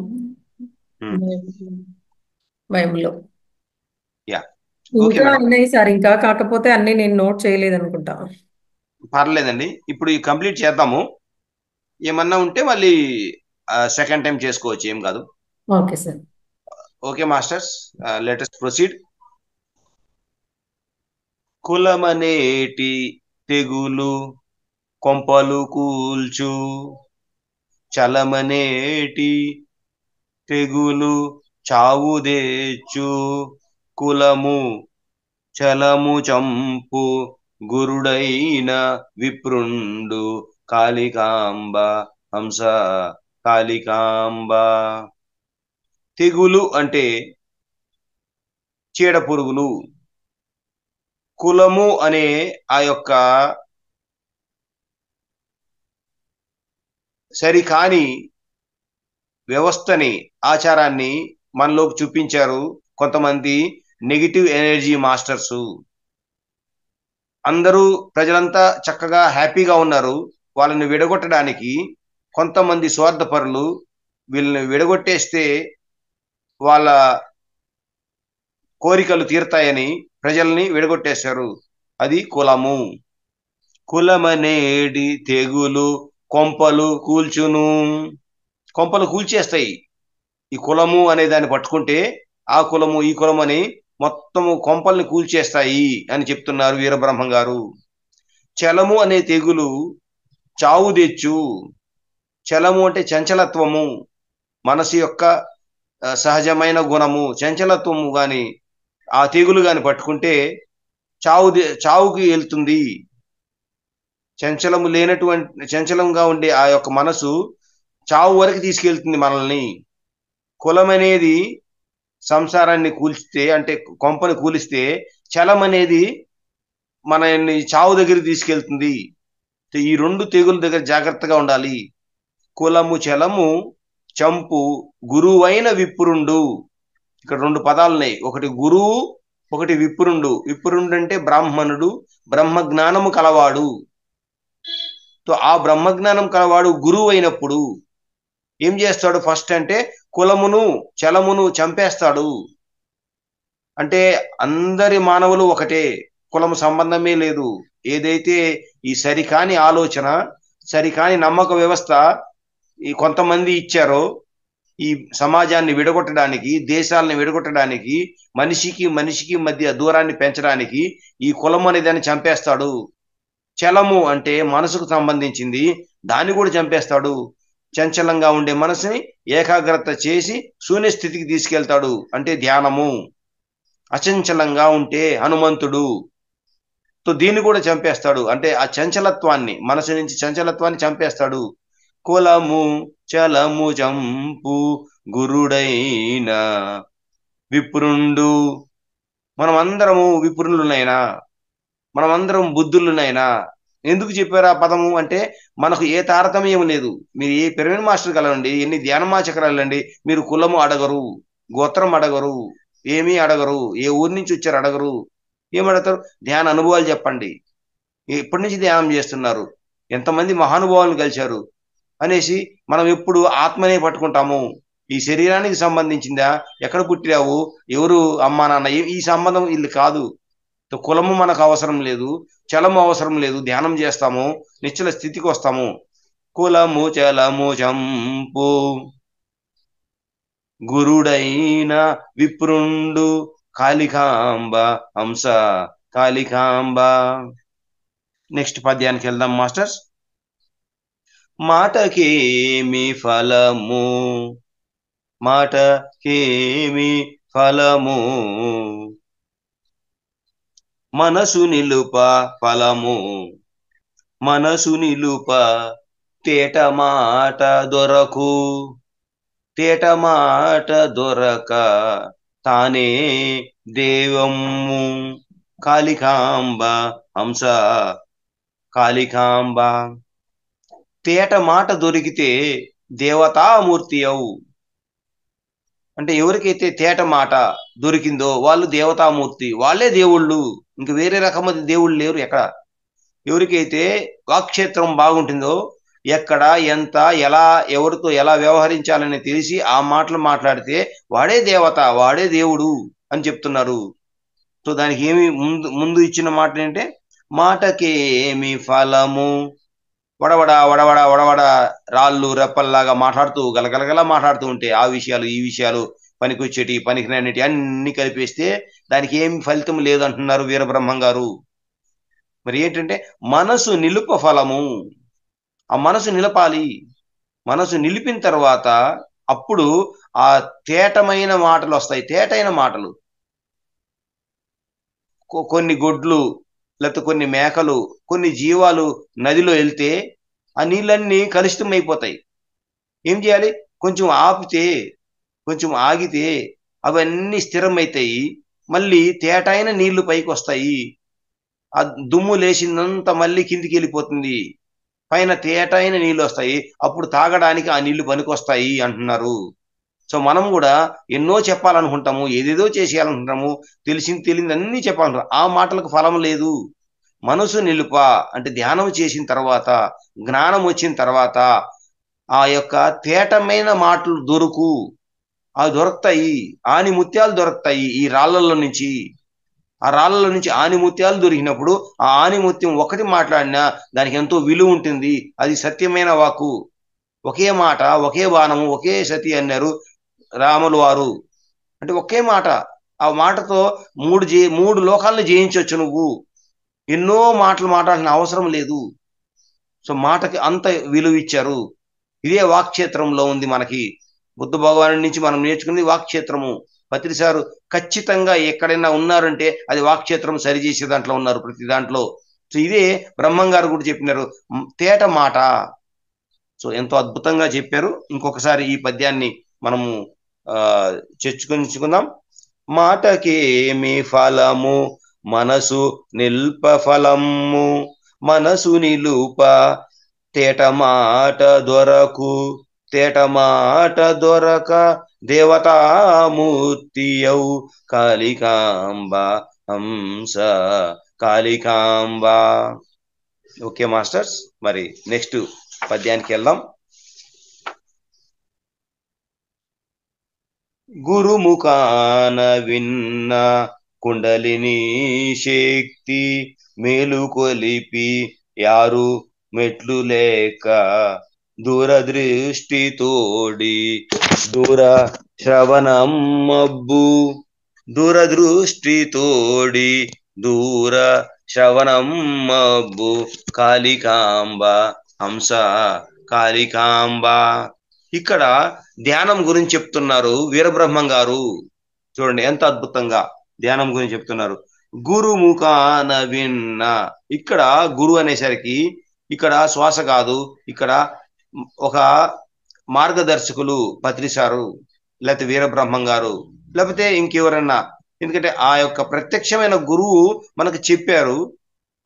భయంలో. ఇంకా ఉన్నాయి సార్, ఇంకా కాకపోతే అన్ని నేను నోట్ చేయలేదు అనుకుంటా. పర్లేదండి, ఇప్పుడు కంప్లీట్ చేద్దాము. ఏమన్నా ఉంటే మళ్ళీ సెకండ్ టైం చేసుకోవచ్చు, ఏం కాదు. Okay sir. Okay masters, let us proceed. కులమనేటి తెగులు కొంపలు కూల్చు, చలమనేటి తెగులు చావుదేచ్చు, కులము చలము చంపు గురుడైన విప్రుండు కాళికాంబ హంస కాళికాంబ. తెగులు అంటే చీడ పురుగులు, కులము అనే ఆ యొక్క సరికాని వ్యవస్థని, ఆచారాన్ని మనలోకి చూపించారు కొంతమంది నెగిటివ్ ఎనర్జీ మాస్టర్స్. అందరూ ప్రజలంతా చక్కగా హ్యాపీగా ఉన్నారు. వాళ్ళని విడగొట్టడానికి కొంతమంది స్వార్థపరులు వీళ్ళని విడగొట్టేస్తే వాళ్ళ కోరికలు తీరుతాయని ప్రజల్ని విడగొట్టేశారు. అది కులము. కులమనేడి తెగులు కొంపలు కూల్చును. కొంపలు కూల్చేస్తాయి. ఈ కులము అనే దాన్ని పట్టుకుంటే ఆ కులము ఈ కులం అని మొత్తము కొంపల్ని కూల్చేస్తాయి అని చెప్తున్నారు వీరబ్రహ్మం గారు. చలము అనే తెగులు చావు తెచ్చు. చలము అంటే చంచలత్వము, మనసు యొక్క సహజమైన గుణము చంచలత్వము గాని ఆ తెగులు గాని పట్టుకుంటే చావుకి వెళ్తుంది. చంచలంగా ఉండే ఆ యొక్క మనసు చావు వరకు తీసుకెళ్తుంది మనల్ని. కులం అనేది సంసారాన్ని కూల్చితే, అంటే కొంపని కూలిస్తే, చలం అనేది మనల్ని చావు దగ్గరికి తీసుకెళ్తుంది. ఈ రెండు తెగుల దగ్గర జాగ్రత్తగా ఉండాలి. కులము చలము చంపు గురువైన విప్రుండు. ఇక్కడ రెండు పదాలు ఉన్నాయి. ఒకటి గురువు, ఒకటి విప్రుండు. విప్రుండు అంటే బ్రాహ్మణుడు, బ్రహ్మజ్ఞానము కలవాడు. ఆ బ్రహ్మజ్ఞానం కలవాడు గురువు అయినప్పుడు ఏం చేస్తాడు? ఫస్ట్ అంటే కులమును చలమును చంపేస్తాడు. అంటే అందరి మానవులు ఒకటే, కులము సంబంధమే లేదు. ఏదైతే ఈ సరికాని ఆలోచన, సరికాని నమ్మక వ్యవస్థ ఈ కొంతమంది ఇచ్చారో, ఈ సమాజాన్ని విడగొట్టడానికి, దేశాలను విడగొట్టడానికి, మనిషికి మధ్య దూరాన్ని పెంచడానికి ఈ కులం అనే దాన్ని చంపేస్తాడు. చలము అంటే మనసుకు సంబంధించింది, దాన్ని కూడా చంపేస్తాడు. చంచలంగా ఉండే మనసుని ఏకాగ్రత చేసి శూన్యస్థితికి తీసుకెళ్తాడు, అంటే ధ్యానము. అచంచలంగా ఉంటే హనుమంతుడు. దీన్ని కూడా చంపేస్తాడు, అంటే ఆ చంచలత్వాన్ని, మనసు నుంచి చంచలత్వాన్ని చంపేస్తాడు. కులము చలము చంపు గురుడైన విప్రుండు. మనం అందరము విప్రులునైనా, మనం అందరం బుద్ధులునైనా. ఎందుకు చెప్పారు ఆ పదము అంటే, మనకు ఏ తారతమ్యం లేదు. మీరు ఏ పిరమిడ్ మాస్టర్ కలండి, ఎన్ని ధ్యానమాచకరాలు వెళ్ళండి, మీరు కులము అడగరు, గోత్రం అడగరు, ఏమీ అడగరు, ఏ ఊరి నుంచి వచ్చారు అడగరు. ఏమడతారు? ధ్యాన అనుభవాలు చెప్పండి, ఎప్పటి నుంచి ధ్యానం చేస్తున్నారు, ఎంతమంది మహానుభావులను కలిశారు అనేసి మనం ఎప్పుడు ఆత్మనే పట్టుకుంటాము. ఈ శరీరానికి సంబంధించిందా, ఎక్కడ పుట్టావు, ఎవరు అమ్మా నాన్న, ఈ సంబంధం వీళ్ళు కాదు. కులము మనకు అవసరం లేదు, చలము అవసరం లేదు. ధ్యానం చేస్తాము, నిశ్చల స్థితికి వస్తాము. కులము చలము చంపు గురుడైన విప్రుండు కాళికాంబ హంస కాళికాంబ. నెక్స్ట్ పద్యానికి వెళ్దాం మాస్టర్స్. మాటకేమి ఫలము, మాటకేమి ఫలము, మనసు నిలుప ఫలము, మనసు నిలుప తేట మాట దొరకు, తేట మాట దొరక తానే దేవము కాళికాంబ హంస కాళికాంబ. తేట మాట దొరికితే దేవతామూర్తి అవు. అంటే ఎవరికైతే తేట మాట దొరికిందో వాళ్ళు దేవతామూర్తి, వాళ్ళే దేవుళ్ళు. ఇంక వేరే రకమైన దేవుళ్ళు లేరు ఎక్కడ. ఎవరికైతే వాక్క్షేత్రం బాగుంటుందో, ఎక్కడ ఎంత ఎలా ఎవరితో ఎలా వ్యవహరించాలని తెలిసి ఆ మాటలు మాట్లాడితే వాడే దేవత, వాడే దేవుడు అని చెప్తున్నారు. దానికి ఏమి ముందు ఇచ్చిన మాట ఏంటంటే, మాటకేమి ఫలము, వడవడ వడవడ వడవడ రాళ్ళు రెప్పల్లాగా మాట్లాడుతూ గలగలగలా మాట్లాడుతూ ఉంటే ఆ విషయాలు ఈ విషయాలు పనికొచ్చేటి పనికిరానిటి అన్ని కలిపేస్తే దానికి ఏం ఫలితం లేదు అంటున్నారు వీరబ్రహ్మం గారు. మరి ఏంటంటే మనసు నిలుప ఫలము. ఆ మనసు నిలపాలి. మనసు నిలిపిన తర్వాత అప్పుడు ఆ తేటమైన మాటలు వస్తాయి. తేటైన మాటలు, కొన్ని గొడ్లు లేకపోతే కొన్ని మేకలు, కొన్ని జీవాలు నదిలో వెళ్తే ఆ నీళ్ళన్నీ కలుషితం అయిపోతాయి. ఏం చేయాలి? కొంచెం ఆపితే, కొంచెం ఆగితే అవన్నీ స్థిరమవుతాయి. మళ్ళీ తేటైన నీళ్లు పైకి వస్తాయి. ఆ దుమ్ము లేచిందంతా మళ్ళీ కిందికి వెళ్ళిపోతుంది. పైన తేటైన నీళ్ళు వస్తాయి. అప్పుడు తాగడానికి ఆ నీళ్లు పనికొస్తాయి అంటున్నారు. మనం కూడా ఎన్నో చెప్పాలనుకుంటాము, ఏదేదో చేసేయాలనుకుంటాము, తెలిసింది తెలియదు అన్నీ చెప్పాలనుకుంటాం. ఆ మాటలకు ఫలం లేదు. మనసు నిలుప అంటే ధ్యానం చేసిన తర్వాత, జ్ఞానం వచ్చిన తర్వాత ఆ యొక్క తేటమైన మాటలు అవి దొరుకుతాయి. ఆని ముత్యాలు దొరుకుతాయి ఈ రాళ్లలో నుంచి. ఆ రాళ్ళలో నుంచి ఆనిముత్యాలు దొరికినప్పుడు ఆ ఆనిముత్యం ఒకటి మాట్లాడినా దానికి ఎంతో విలువ ఉంటుంది. అది సత్యమైన వాక్కు. ఒకే మాట, ఒకే బాణము, ఒకే సతి అన్నారు రాములు వారు. అంటే ఒకే మాట, ఆ మాటతో మూడు లోకాలను జయించవచ్చు. నువ్వు ఎన్నో మాటలు మాట్లాడాల్సిన అవసరం లేదు. సో మాటకి అంత విలువ ఇచ్చారు. ఇదే వాక్క్షేత్రంలో ఉంది మనకి. బుద్ధ భగవాను నుంచి మనం నేర్చుకునేది వాక్క్షేత్రము. పత్రి సారు ఖచ్చితంగా ఎక్కడైనా ఉన్నారంటే అది వాక్క్షేత్రం సరిచేసే దాంట్లో ఉన్నారు, ప్రతి దాంట్లో. సో ఇదే బ్రహ్మం గారు కూడా చెప్పినారు, తేట మాట. సో ఎంతో అద్భుతంగా చెప్పారు. ఇంకొకసారి ఈ పద్యాన్ని మనము చర్చించుకుందాం. మాటకేమి ఫలము మనసు నిల్ప ఫలము, మనసు నిలుప తేట మాట దొరకు, తేట మాట దొరక దేవతామూర్తియౌ కాళికాంబ హంస కాళికాంబ. ఓకే మాస్టర్స్, మరి నెక్స్ట్ పద్యానికి వెళ్దాం. గురుముఖాన విన్న కుండలిని శక్తి, మేలుకొలిపి యారు మెట్లు లేక, దూరదృష్టి తోడి దూర శ్రవణం మబ్బు, దూరదృష్టి తోడి దూర శ్రవణం మబ్బు కాళికాంబ హంస కాళికాంబ. ఇక్కడ ధ్యానం గురించి చెప్తున్నారు వీరబ్రహ్మం గారు. చూడండి ఎంత అద్భుతంగా ధ్యానం గురించి చెప్తున్నారు. గురుముఖాన విన్న, ఇక్కడ గురు అనేసరికి ఇక్కడ శ్వాస కాదు, ఇక్కడ ఒక మార్గదర్శకులు పత్రిసారు, లేకపోతే వీరబ్రహ్మం గారు, లేకపోతే ఇంకెవరన్నా. ఎందుకంటే ఆ యొక్క ప్రత్యక్షమైన గురువు మనకు చెప్పారు.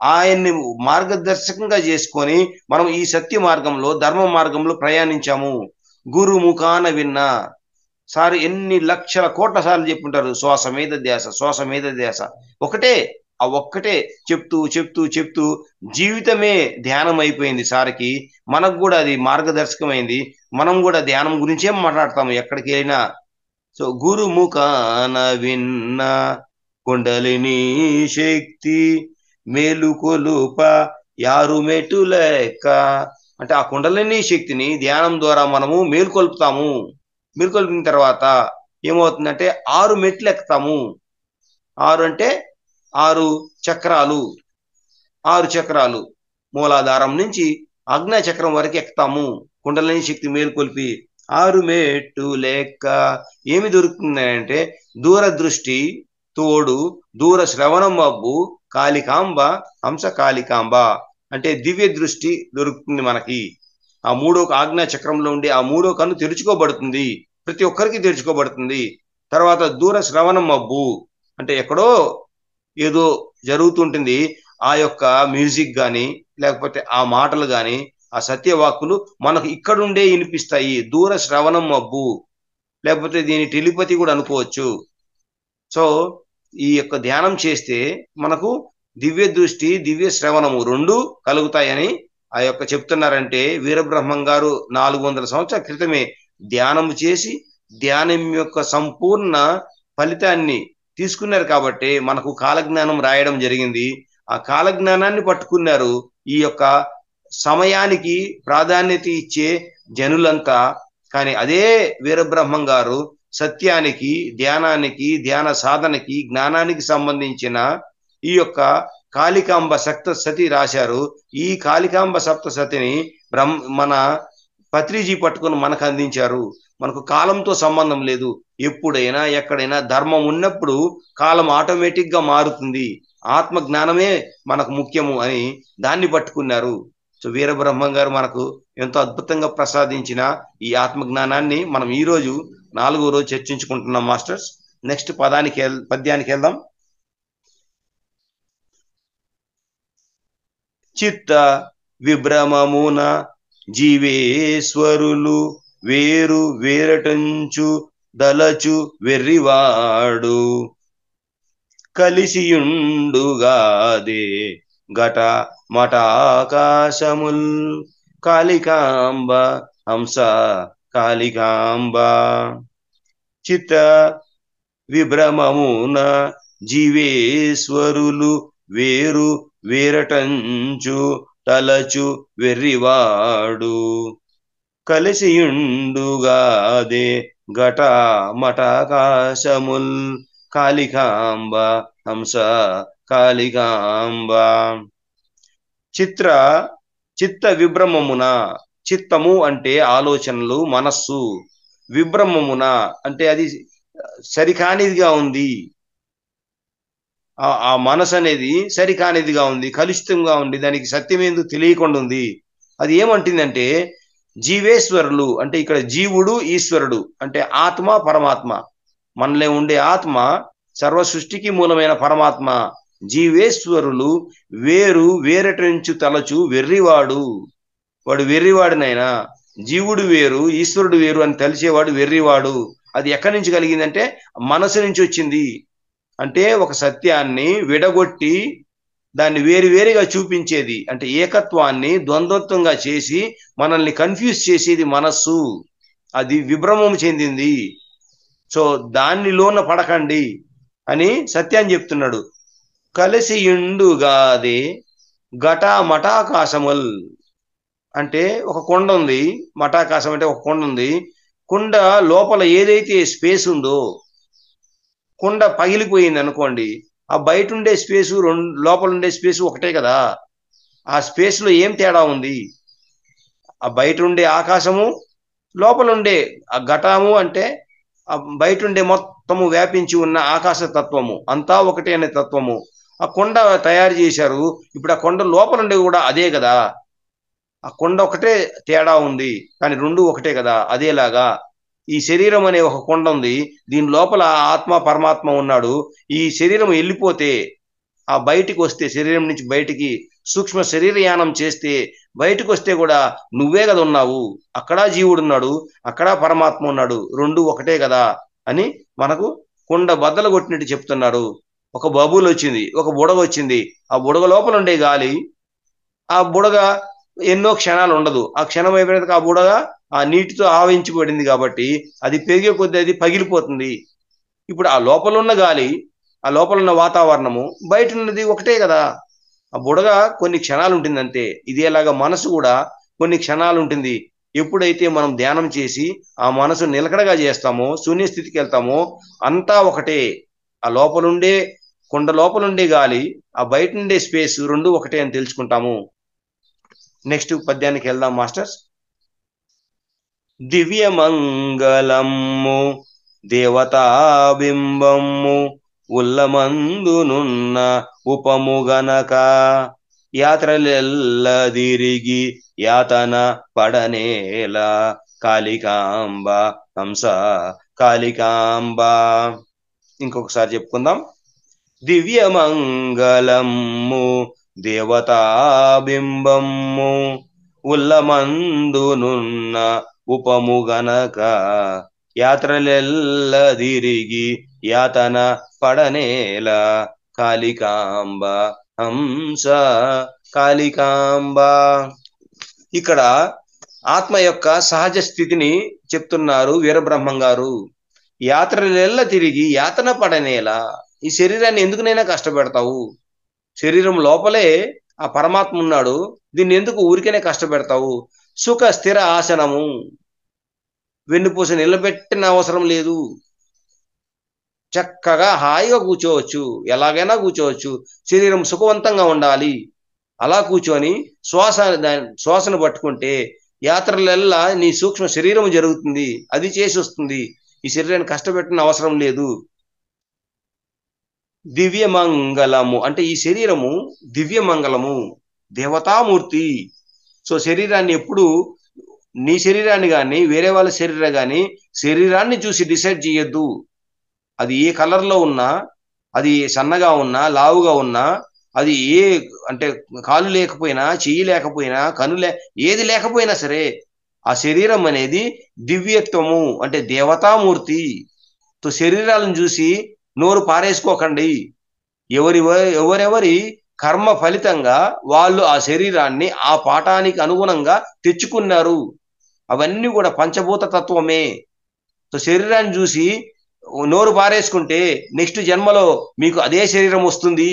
ఆయన్ని మార్గదర్శకంగా చేసుకొని మనం ఈ సత్య మార్గంలో, ధర్మ మార్గంలో ప్రయాణించాము. గురుముఖాన విన్నా సార్ ఎన్ని లక్షల కోట్ల సార్లు చెప్పుంటారు, శ్వాస మీద ధ్యాస, శ్వాస మీద ధ్యాస. ఒకటే, ఆ ఒక్కటే చెప్తూ చెప్తూ చెప్తూ జీవితమే ధ్యానం అయిపోయింది సార్కి. మనకు కూడా అది మార్గదర్శకమైంది. మనం కూడా ధ్యానం గురించే మాట్లాడతాము ఎక్కడికి వెళ్ళినా. సో గురుముఖాన విన్న కుండలిని శక్తి, మేలుకొలుప యారు మెటు లెక్క. అంటే ఆ కుండలిని శక్తిని ధ్యానం ద్వారా మనము మేలుకొల్పుతాము. మేలుకొల్పిన తర్వాత ఏమవుతుందంటే 6 మెట్లు ఎక్కుతాము. 6 అంటే 6 చక్రాలు, 6 చక్రాలు మూలాధారం నుంచి ఆజ్ఞా చక్రం వరకు ఎక్కుతాము. కుండలిని శక్తి మేలుకొల్పి 6 మెట్టు లెక్క ఏమి దొరుకుతుంది అంటే దూరదృష్టి తోడు దూర శ్రవణం మబ్బు కాళికాంబ హంస కాళికాంబ. అంటే దివ్య దృష్టి దొరుకుతుంది మనకి. ఆ 3వ ఆజ్ఞా చక్రంలో ఉండి ఆ 3వ కన్ను తెరుచుకోబడుతుంది, ప్రతి ఒక్కరికి తెరుచుకోబడుతుంది. తర్వాత దూర శ్రవణం మబ్బు అంటే ఎక్కడో ఏదో జరుగుతుంటుంది, ఆ యొక్క మ్యూజిక్ కానీ లేకపోతే ఆ మాటలు కానీ ఆ సత్యవాక్కులు మనకు ఇక్కడుండే వినిపిస్తాయి. దూర శ్రవణం మబ్బు, లేకపోతే దీని టెలిపతి కూడా అనుకోవచ్చు. సో ఈ యొక్క ధ్యానం చేస్తే మనకు దివ్య దృష్టి దివ్య శ్రవణము 2 కలుగుతాయని ఆ యొక్క చెప్తున్నారంటే వీరబ్రహ్మం గారు 400 సంవత్సరాల క్రితమే ధ్యానం చేసి ధ్యానం యొక్క సంపూర్ణ ఫలితాన్ని తీసుకున్నారు. కాబట్టి మనకు కాలజ్ఞానం రాయడం జరిగింది. ఆ కాలజ్ఞానాన్ని పట్టుకున్నారు. ఈ యొక్క సమయానికి ప్రాధాన్యత ఇచ్చే జనులంతా. కానీ అదే వీరబ్రహ్మం గారు సత్యానికి, ధ్యానానికి, ధ్యాన సాధనకి, జ్ఞానానికి సంబంధించిన ఈ యొక్క కాళికాంబ సప్తసతి రాశారు. ఈ కాళికాంబ సప్తసతిని మన పత్రిజీ పట్టుకొని మనకు అందించారు. మనకు కాలంతో సంబంధం లేదు. ఎప్పుడైనా ఎక్కడైనా ధర్మం ఉన్నప్పుడు కాలం ఆటోమేటిక్ గా మారుతుంది. ఆత్మ జ్ఞానమే మనకు ముఖ్యము అని దాన్ని పట్టుకున్నారు. సో వీరబ్రహ్మం గారు మనకు ఎంతో అద్భుతంగా ప్రసాదించిన ఈ ఆత్మ జ్ఞానాన్ని మనం ఈ రోజు 4వ రోజు చర్చించుకుంటున్నాం మాస్టర్స్. నెక్స్ట్ పద్యానికి వెళ్దాం. చిత్త విభ్రమమున జీవేశ్వరులు వేరు వేరటంచు దలచు వెర్రివాడు, కలిసియుండుగాదే ఘట మటాకాశముల్ కాళికాంబ హంస కాళికాంబ. చిత్త విభ్రమమున జీవేశ్వరులు వేరు వేరటంచు తలచు వెర్రివాడు కలిసియుండుగాదే ఘట మఠాకాశముల్ కాళికాంబ హంస కాళికాంబ. చిత్త విభ్రమమున, చిత్తము అంటే ఆలోచనలు, మనస్సు, విభ్రమమున అంటే అది సరికానిదిగా ఉంది, ఆ మనసు అనేది సరికానిదిగా ఉంది, కలుషితంగా ఉంది, దానికి సత్యమేందు తెలియకుండా ఉంది. అది ఏమంటుందంటే జీవేశ్వరులు అంటే ఇక్కడ జీవుడు ఈశ్వరుడు అంటే ఆత్మ పరమాత్మ, మనలో ఉండే ఆత్మ సర్వ సృష్టికి మూలమైన పరమాత్మ. జీవేశ్వరులు వేరు వేరటంచు తలచు వెర్రివాడు, వాడు వెర్రివాడినైనా. జీవుడు వేరు ఈశ్వరుడు వేరు అని తెలిసేవాడు వెర్రివాడు. అది ఎక్కడి నుంచి కలిగిందంటే మనసు నుంచి వచ్చింది. అంటే ఒక సత్యాన్ని విడగొట్టి దాన్ని వేరువేరుగా చూపించేది, అంటే ఏకత్వాన్ని ద్వంద్వత్వంగా చేసి మనల్ని కన్ఫ్యూజ్ చేసేది మనస్సు. అది విభ్రమం చెందింది. సో దానిలోన పడకండి అని సత్యాన్ని చెప్తున్నాడు. కలిసియుండుగాదే ఘట మఠాకాశముల్ అంటే ఒక కొండ ఉంది, మఠాకాశం అంటే ఒక కొండ ఉంది. కుండ లోపల ఏదైతే స్పేస్ ఉందో, కుండ పగిలిపోయింది అనుకోండి, ఆ బయట ఉండే స్పేసు లోపల ఉండే స్పేసు ఒకటే కదా. ఆ స్పేస్ లో ఏం తేడా ఉంది? ఆ బయట ఉండే ఆకాశము, లోపల ఉండే ఆ ఘటము అంటే ఆ బయట ఉండే మొత్తము వ్యాపించి ఉన్న ఆకాశ తత్వము అంతా ఒకటే అనే తత్వము. ఆ కొండ తయారు చేశారు, ఇప్పుడు ఆ కొండ లోపల ఉండే కూడా అదే కదా. ఆ కొండ ఒకటే తేడా ఉంది కానీ రెండు ఒకటే కదా. అదేలాగా ఈ శరీరం అనే ఒక కొండ ఉంది, దీని లోపల ఆత్మ పరమాత్మ ఉన్నాడు. ఈ శరీరం వెళ్ళిపోతే, ఆ బయటికి వస్తే, శరీరం నుంచి బయటికి సూక్ష్మ శరీరయానం చేస్తే బయటకు వస్తే కూడా నువ్వే కదా ఉన్నావు, అక్కడ జీవుడు ఉన్నాడు, అక్కడ పరమాత్మ ఉన్నాడు, రెండు ఒకటే కదా అని మనకు కుండ బద్దలు కొట్టినట్టు చెప్తున్నారు. ఒక బబుల్ వచ్చింది, ఒక బుడగ వచ్చింది, ఆ బుడగ లోపల ఉండే గాలి, ఆ బుడగ ఎన్నో క్షణాలు ఉండదు, ఆ క్షణం అయిపోయినాక ఆ బుడగ ఆ నీటితో ఆవహించబడింది కాబట్టి అది పెరిగే కొద్దీ అది పగిలిపోతుంది. ఇప్పుడు ఆ లోపల ఉన్న గాలి, ఆ లోపల ఉన్న వాతావరణము, బయట ఉన్నది ఒకటే కదా. ఆ బుడగ కొన్ని క్షణాలు ఉంటుంది అంతే. ఇదేలాగా మనసు కూడా కొన్ని క్షణాలు ఉంటుంది. ఎప్పుడైతే మనం ధ్యానం చేసి ఆ మనసు నిలకడగా చేస్తామో, శూన్యస్థితికి వెళ్తామో, అంతా ఒకటే. ఆ లోపలుండే కొండ లోపలుండే గాలి, ఆ బయట ఉండే స్పేస్ రెండు ఒకటే అని తెలుసుకుంటాము. నెక్స్ట్ పద్యానికి వెళ్దాం మాస్టర్స్. దివ్యమంగళము దేవతాబింబము ఉల్లమందునున్న ఉపముగనక యాత్రలెల్లదిరిగి యాతన పడనేల కాళికాంబ హంస కాళికాంబ. ఇంకొకసారి చెప్పుకుందాం. దివ్యమంగళము దేవతాబింబము ఉల్లమందునున్న ఉపముగనక యాత్రలెల్లదిరిగి యాతన పడనేల కాళికాంబ హంస కాళికాంబ. ఇక్కడ ఆత్మ యొక్క సహజ స్థితిని చెప్తున్నారు వీరబ్రహ్మం గారు. యాత్రలెల్ల తిరిగి యాతన పడనేలా, ఈ శరీరాన్ని ఎందుకునైనా కష్టపెడతావు? శరీరం లోపలే ఆ పరమాత్మ ఉన్నాడు, దీన్ని ఎందుకు ఊరికనే కష్టపెడతావు? సుఖ స్థిర ఆసనము, వెన్నుపూస నిలబెట్టిన అవసరం లేదు, చక్కగా హాయిగా కూర్చోవచ్చు, ఎలాగైనా కూర్చోవచ్చు. శరీరం సుఖవంతంగా ఉండాలి, అలా కూర్చొని శ్వాసను పట్టుకుంటే యాత్రలెల్లా నీ సూక్ష్మ శరీరం జరుగుతుంది, అది చేసి వస్తుంది. ఈ శరీరాన్ని కష్టపెట్టిన అవసరం లేదు. దివ్యమంగళము అంటే ఈ శరీరము దివ్యమంగళము, దేవతామూర్తి. సో శరీరాన్ని ఎప్పుడు నీ శరీరాన్ని కానీ వేరే వాళ్ళ శరీరం కానీ శరీరాన్ని చూసి డిసైడ్ చేయొద్దు. అది ఏ కలర్లో ఉన్నా, అది సన్నగా ఉన్నా, లావుగా ఉన్నా, అది ఏ అంటే కాలు లేకపోయినా, చెయ్యి లేకపోయినా, ఏది లేకపోయినా సరే ఆ శరీరం అనేది దివ్యత్వము అంటే దేవతామూర్తి. తో శరీరాలను చూసి నోరు పారేసుకోకండి. ఎవరెవరి కర్మ ఫలితంగా వాళ్ళు ఆ శరీరాన్ని ఆ పాఠానికి అనుగుణంగా తెచ్చుకున్నారు. అవన్నీ కూడా పంచభూత తత్వమే. సో శరీరాన్ని చూసి నోరు పారేసుకుంటే నెక్స్ట్ జన్మలో మీకు అదే శరీరం వస్తుంది.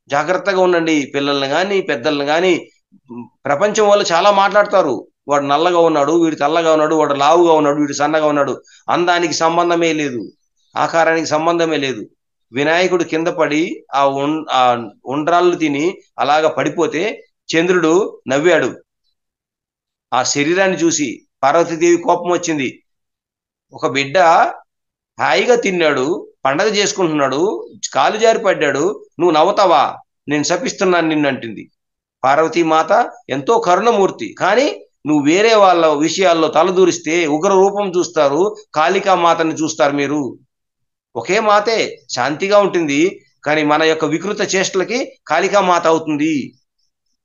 జాగ్రత్తగా ఉండండి. పిల్లల్ని కానీ పెద్దల్ని కానీ ప్రపంచం వాళ్ళు చాలా మాట్లాడతారు. వాడు నల్లగా ఉన్నాడు, వీడు తెల్లగా ఉన్నాడు, వాడు లావుగా ఉన్నాడు, వీడు సన్నగా ఉన్నాడు. అందానికి సంబంధమే లేదు, ఆకారానికి సంబంధమే లేదు. వినాయకుడు కింద పడి ఆ ఉండ్రాళ్ళు తిని అలాగ పడిపోతే చంద్రుడు నవ్వాడు. ఆ శరీరాన్ని చూసి పార్వతీదేవి కోపం వచ్చింది. ఒక బిడ్డ హాయిగా తిన్నాడు, పండగ చేసుకుంటున్నాడు, కాలు జారి పడ్డాడు, నువ్వు నవ్వుతావా, నేను శపిస్తున్నాను నిన్ను అంటుంది. పార్వతీమాత ఎంతో కరుణమూర్తి. కానీ నువ్వు వేరే వాళ్ళ విషయాల్లో తలదూరిస్తే ఉగ్ర రూపం చూస్తారు, కాళికా మాతని చూస్తారు. మీరు ఒకే మాతే, శాంతిగా ఉంటుంది, కానీ మన యొక్క వికృత చేష్టలకి కాళికా మాత అవుతుంది.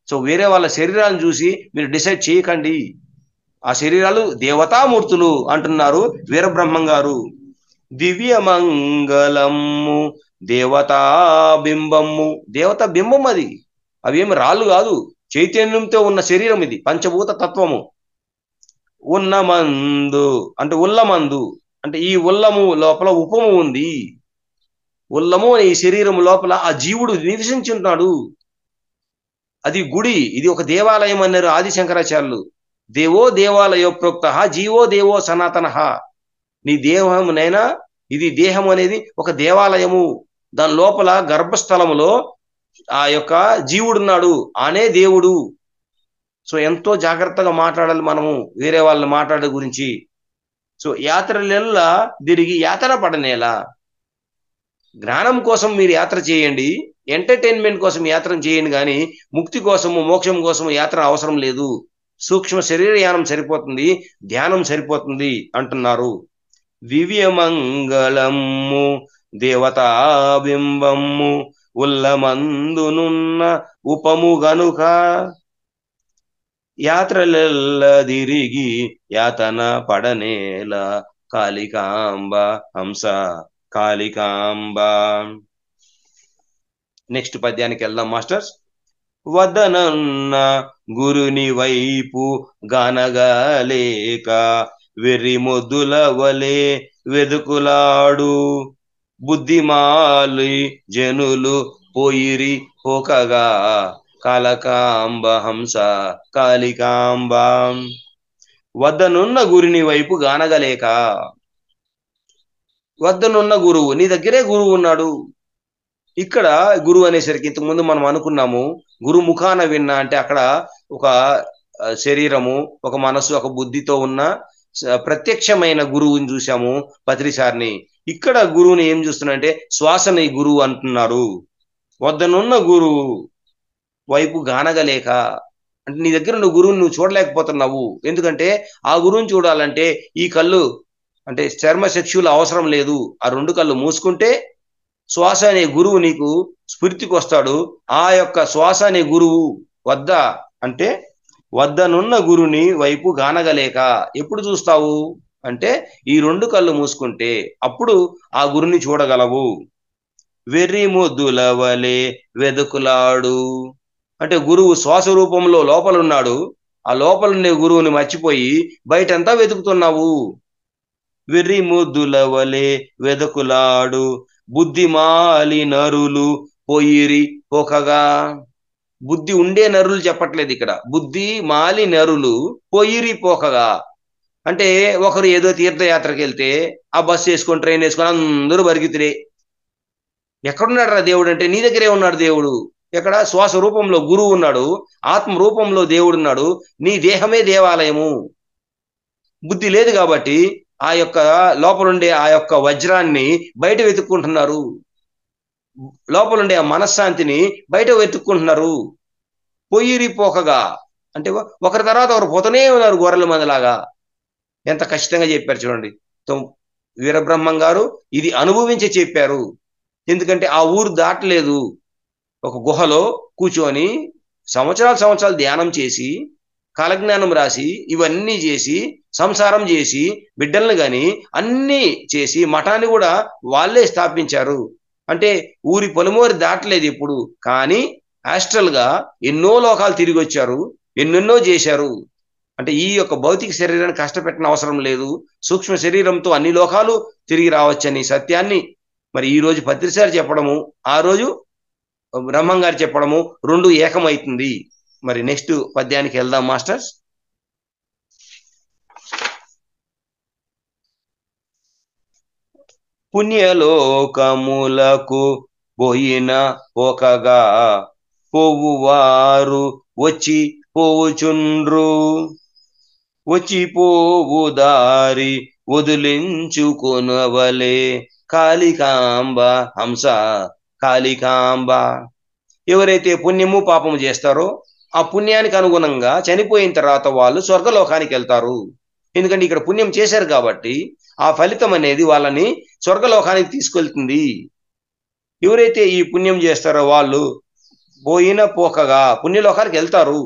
సో వేరే వాళ్ళ శరీరాలను చూసి మీరు డిసైడ్ చేయకండి. ఆ శరీరాలు దేవతామూర్తులు అంటున్నారు వీరబ్రహ్మం గారు. దివ్య మంగళము దేవతాబింబము, దేవతా బింబం అది. అవేమి రాళ్ళు కాదు, చైతన్యంతో ఉన్న శరీరం ఇది, పంచభూత తత్వము. ఉన్నమందు అంటే ఉల్లమందు అంటే ఈ ఉల్లము లోపల ఉపము ఉంది. ఉల్లము అనే ఈ శరీరం లోపల ఆ జీవుడు నివసించున్నాడు. అది గుడి, ఇది ఒక దేవాలయం అన్నారు ఆది శంకరాచార్యులు. దేవో దేవాలయో ప్రోక్త జీవో దేవో సనాతన. నీ దేహమునైనా ఇది దేహం అనేది ఒక దేవాలయము. దాని లోపల గర్భస్థలములో ఆ యొక్క జీవుడున్నాడు, ఆనే దేవుడు. సో ఎంతో జాగ్రత్తగా మాట్లాడాలి మనము వేరే వాళ్ళని మాట్లాడే గురించి. సో యాత్రలెల్లా తిరిగి యాతన పడనేలా. జ్ఞానం కోసం మీరు యాత్ర చేయండి, ఎంటర్టైన్మెంట్ కోసం యాత్ర చేయండి, కానీ ముక్తి కోసము మోక్షం కోసము యాత్ర అవసరం లేదు. సూక్ష్మ శరీరయానం సరిపోతుంది, ధ్యానం సరిపోతుంది అంటున్నారు. దివ్యమంగళము దేవతాబింబము ఉల్లమందునున్న ఉపము గనుక యాత్రలెల్ల తిరిగి యాతన పడనేల. కాళికాంబ హంస కాళికాంబ. నెక్స్ట్ పద్యానికి వెళ్దాం మాస్టర్స్. వదనన్న గురుని వైపు గనగలేక వెర్రి మొద్దుల వలె వెదుకులాడు. బుద్ధిమాలి జనులు పోయిరి పోకగా కాళకాంబ హంస కాళికాంబ. వద్దనున్న గురుని వైపు గానగలేక. వద్దనున్న గురువు, నీ దగ్గరే గురువు ఉన్నాడు. ఇక్కడ గురువు అనేసరికి ఇంతకుముందు మనం అనుకున్నాము గురు ముఖాన విన్నా అంటే అక్కడ ఒక శరీరము, ఒక మనసు, ఒక బుద్ధితో ఉన్న ప్రత్యక్షమైన గురువుని చూసాము పత్రిసారిని. ఇక్కడ గురువుని ఏం చూస్తున్నా శ్వాసని గురువు అంటున్నారు. వద్దనున్న గురువు వైపు గానగలేక అంటే నీ దగ్గర నువ్వు గురువుని నువ్వు చూడలేకపోతున్నావు. ఎందుకంటే ఆ గురువుని చూడాలంటే ఈ కళ్ళు అంటే చర్మ చక్షులు అవసరం లేదు. ఆ రెండు కళ్ళు మూసుకుంటే శ్వాస అనే గురువు నీకు స్ఫూర్తికి వస్తాడు. ఆ యొక్క శ్వాస అనే గురువు వద్ద అంటే వద్దనున్న గురుని వైపు గానగలేక ఎప్పుడు చూస్తావు అంటే ఈ రెండు కళ్ళు మూసుకుంటే అప్పుడు ఆ గురుని చూడగలవు. వెర్రి మొద్దుల వలె వెదుకులాడు అంటే గురువు శ్వాస రూపంలో లోపలున్నాడు. ఆ లోపలుండే గురువుని మర్చిపోయి బయటంతా వెతుకుతున్నావు. వెర్రి మొద్దుల వలె వెదుకులాడు బుద్ధిమాలి నరులు పోయిరి పోకగా. బుద్ధి ఉండే నరులు చెప్పట్లేదు ఇక్కడ, బుద్ధి మాలి నరులు పోయిరి పోకగా అంటే ఒకరు ఏదో తీర్థయాత్రకి వెళ్తే ఆ బస్సు వేసుకొని ట్రైన్ వేసుకొని అందరూ బరిగితురే. ఎక్కడున్నాడు రా దేవుడు అంటే నీ దగ్గరే ఉన్నాడు దేవుడు. ఎక్కడ? శ్వాస రూపంలో గురువు ఉన్నాడు, ఆత్మ రూపంలో దేవుడు ఉన్నాడు. నీ దేహమే దేవాలయము. బుద్ధి లేదు కాబట్టి ఆ యొక్క లోపలుండే ఆ యొక్క వజ్రాన్ని బయట వెతుక్కుంటున్నారు, లోపలుండే ఆ మనశ్శాంతిని బయట వెతుక్కుంటున్నారు. పొయ్యిరి పోకగా అంటే ఒకరి తర్వాత ఒకరు పోతూనే ఉన్నారు గొర్రెల మందలాగా. ఎంత ఖచ్చితంగా చెప్పారు చూడండి వీరబ్రహ్మం గారు. ఇది అనుభవించి చెప్పారు. ఎందుకంటే ఆ ఊరు దాటలేదు. ఒక గుహలో కూర్చొని సంవత్సరాలు ధ్యానం చేసి కాలజ్ఞానం రాసి ఇవన్నీ చేసి సంసారం చేసి బిడ్డలను గాని అన్నీ చేసి మఠాన్ని కూడా వాళ్ళే స్థాపించారు. అంటే ఊరి పొలిమోరి దాటలేదు ఎప్పుడు. కానీ ఆస్ట్రల్ గా ఎన్నో లోకాలు తిరిగి వచ్చారు, ఎన్నెన్నో చేశారు. అంటే ఈ యొక్క భౌతిక శరీరాన్ని కష్టపెట్టిన అవసరం లేదు, సూక్ష్మ శరీరంతో అన్ని లోకాలు తిరిగి రావచ్చని సత్యాన్ని మరి ఈ రోజు పత్రిసారి చెప్పడము, ఆ రోజు బ్రహ్మం గారు చెప్పడము రెండు ఏకమైతుంది. మరి నెక్స్ట్ పద్యానికి వెళ్దాం మాస్టర్స్. పుణ్యలోకములకు పోయిన పోకగా పోవువారు వచ్చి పోవుచుండ్రు, వచ్చి పోవు దారి వదిలించుకొనవలే కాళికాంబ హంస కాళికాంబ. ఎవరైతే పుణ్యము పాపము చేస్తారో ఆ పుణ్యానికి అనుగుణంగా చనిపోయిన తర్వాత వాళ్ళు స్వర్గలోకానికి వెళ్తారు. ఎందుకంటే ఇక్కడ పుణ్యం చేశారు కాబట్టి ఆ ఫలితం అనేది వాళ్ళని స్వర్గలోకానికి తీసుకెళ్తుంది. ఎవరైతే ఈ పుణ్యం చేస్తారో వాళ్ళు పోయిన పోకగా పుణ్యలోకానికి వెళ్తారు,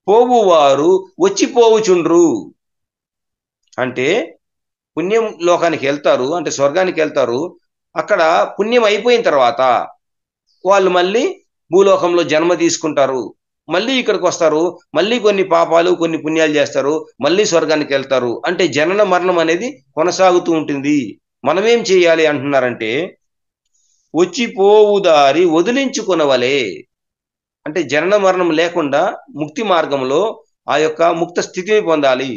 పోవువారు వచ్చి పోవుచుండ్రు. అంటే పుణ్యం లోకానికి వెళ్తారు అంటే స్వర్గానికి వెళ్తారు. అక్కడ పుణ్యం అయిపోయిన తర్వాత వాళ్ళు మళ్ళీ భూలోకంలో జన్మ తీసుకుంటారు, మళ్ళీ ఇక్కడికి వస్తారు, మళ్ళీ కొన్ని పాపాలు కొన్ని పుణ్యాలు చేస్తారు, మళ్ళీ స్వర్గానికి వెళ్తారు. అంటే జనన మరణం అనేది కొనసాగుతూ ఉంటుంది. మనమేం చేయాలి అంటున్నారంటే వచ్చి పోవు దారి వదిలించుకొనవలే. అంటే జనన మరణం లేకుండా ముక్తి మార్గంలో ఆ యొక్క ముక్త స్థితిని పొందాలి,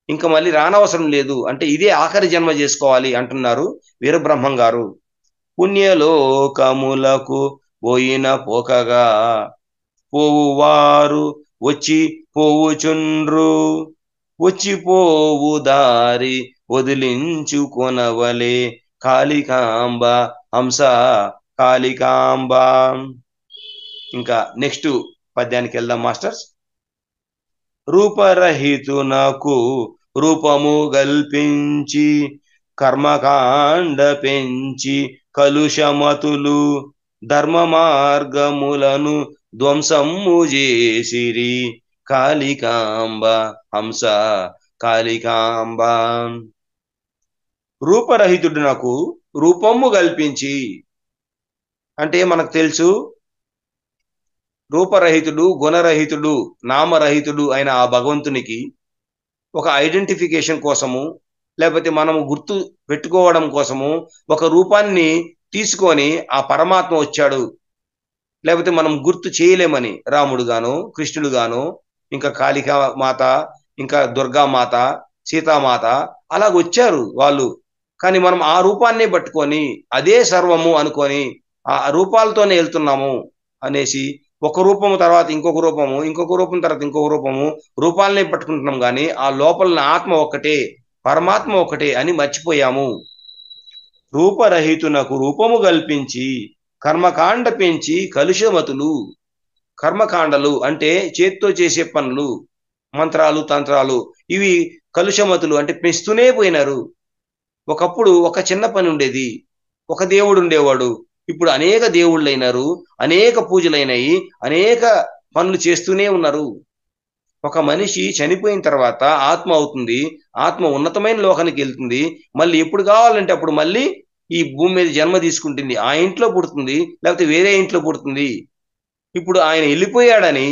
ఇంకా మళ్ళీ రానవసరం లేదు, అంటే ఇదే ఆఖరి జన్మ చేసుకోవాలి అంటున్నారు వీరబ్రహ్మం గారు. పుణ్యలోకములకు పోయిన పోకగా పోవువారు వచ్చి పోవుచుండ్రు, వచ్చి పోవు దారి వదిలించుకొనవలే కాళికాంబ హంస కాళికాంబ. ఇంకా నెక్స్ట్ పద్యానికి వెళ్దాం మాస్టర్స్. రూపరహితునకు రూపము గల్పించి కర్మకాండ పెంచి కలుషమతులు ధర్మ మార్గములను ధ్వంసము చేసిరి కాళికాంబ హంస కాళికాంబ. రూపరహితుడు నాకు రూపము కల్పించి, అంటే మనకు తెలుసు రూపరహితుడు గుణరహితుడు నామరహితుడు అయిన ఆ భగవంతునికి ఒక ఐడెంటిఫికేషన్ కోసము లేకపోతే మనము గుర్తు పెట్టుకోవడం కోసము ఒక రూపాన్ని తీసుకొని ఆ పరమాత్మ వచ్చాడు. లేకపోతే మనం గుర్తు చేయలేమని రాముడు గాను కృష్ణుడు గాను ఇంకా కాళికా మాత ఇంకా దుర్గామాత సీతామాత అలాగొచ్చారు వాళ్ళు. కానీ మనం ఆ రూపాన్నే పట్టుకొని అదే సర్వము అనుకొని ఆ రూపాలతోనే వెళ్తున్నాము అనేసి ఒక రూపము తర్వాత ఇంకొక రూపము, ఇంకొక రూపం తర్వాత ఇంకొక రూపము, రూపాలనే పట్టుకుంటున్నాం కానీ ఆ లోపల ఆత్మ ఒక్కటే పరమాత్మ ఒకటే అని మర్చిపోయాము. రూపరహితునకు రూపము కల్పించి కర్మకాండ పెంచి కలుషమతులు. కర్మకాండలు అంటే చేత్తో చేసే పనులు, మంత్రాలు తంత్రాలు, ఇవి కలుషమతులు అంటే పెంచుతూనే పోయినారు. ఒకప్పుడు ఒక చిన్న పని ఉండేది, ఒక దేవుడు ఉండేవాడు, ఇప్పుడు అనేక దేవుళ్ళు అయినారు, అనేక పూజలైనాయి, అనేక పనులు చేస్తూనే ఉన్నారు. ఒక మనిషి చనిపోయిన తర్వాత ఆత్మ అవుతుంది, ఆత్మ ఉన్నతమైన లోకానికి వెళ్తుంది, మళ్ళీ ఎప్పుడు కావాలంటే అప్పుడు మళ్ళీ ఈ భూమి మీద జన్మ తీసుకుంటుంది, ఆ ఇంట్లో పుడుతుంది లేకపోతే వేరే ఇంట్లో పుడుతుంది. ఇప్పుడు ఆయన వెళ్ళిపోయాడని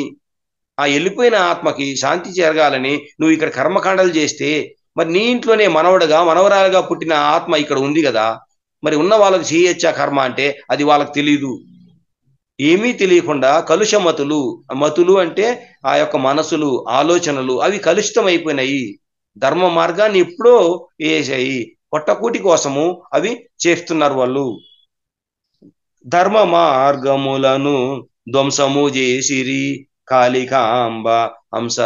ఆ వెళ్ళిపోయిన ఆత్మకి శాంతి జరగాలని నువ్వు ఇక్కడ కర్మకాండలు చేస్తే మరి నీ ఇంట్లోనే మనవడుగా మనవరాలుగా పుట్టిన ఆత్మ ఇక్కడ ఉంది కదా, మరి ఉన్న వాళ్ళకి చేయొచ్చా కర్మ అంటే అది వాళ్ళకి తెలియదు. ఏమీ తెలియకుండా కలుషమతులు, మతులు అంటే ఆ యొక్క మనసులు ఆలోచనలు అవి కలుషితం అయిపోయినాయి, ధర్మ మార్గాన్ని ఎప్పుడో వేసాయి, పొట్టకూటి కోసము అవి చేస్తున్నారు వాళ్ళు. ధర్మ మార్గములను ధ్వంసము చేసిరి కాళికాంబ హంస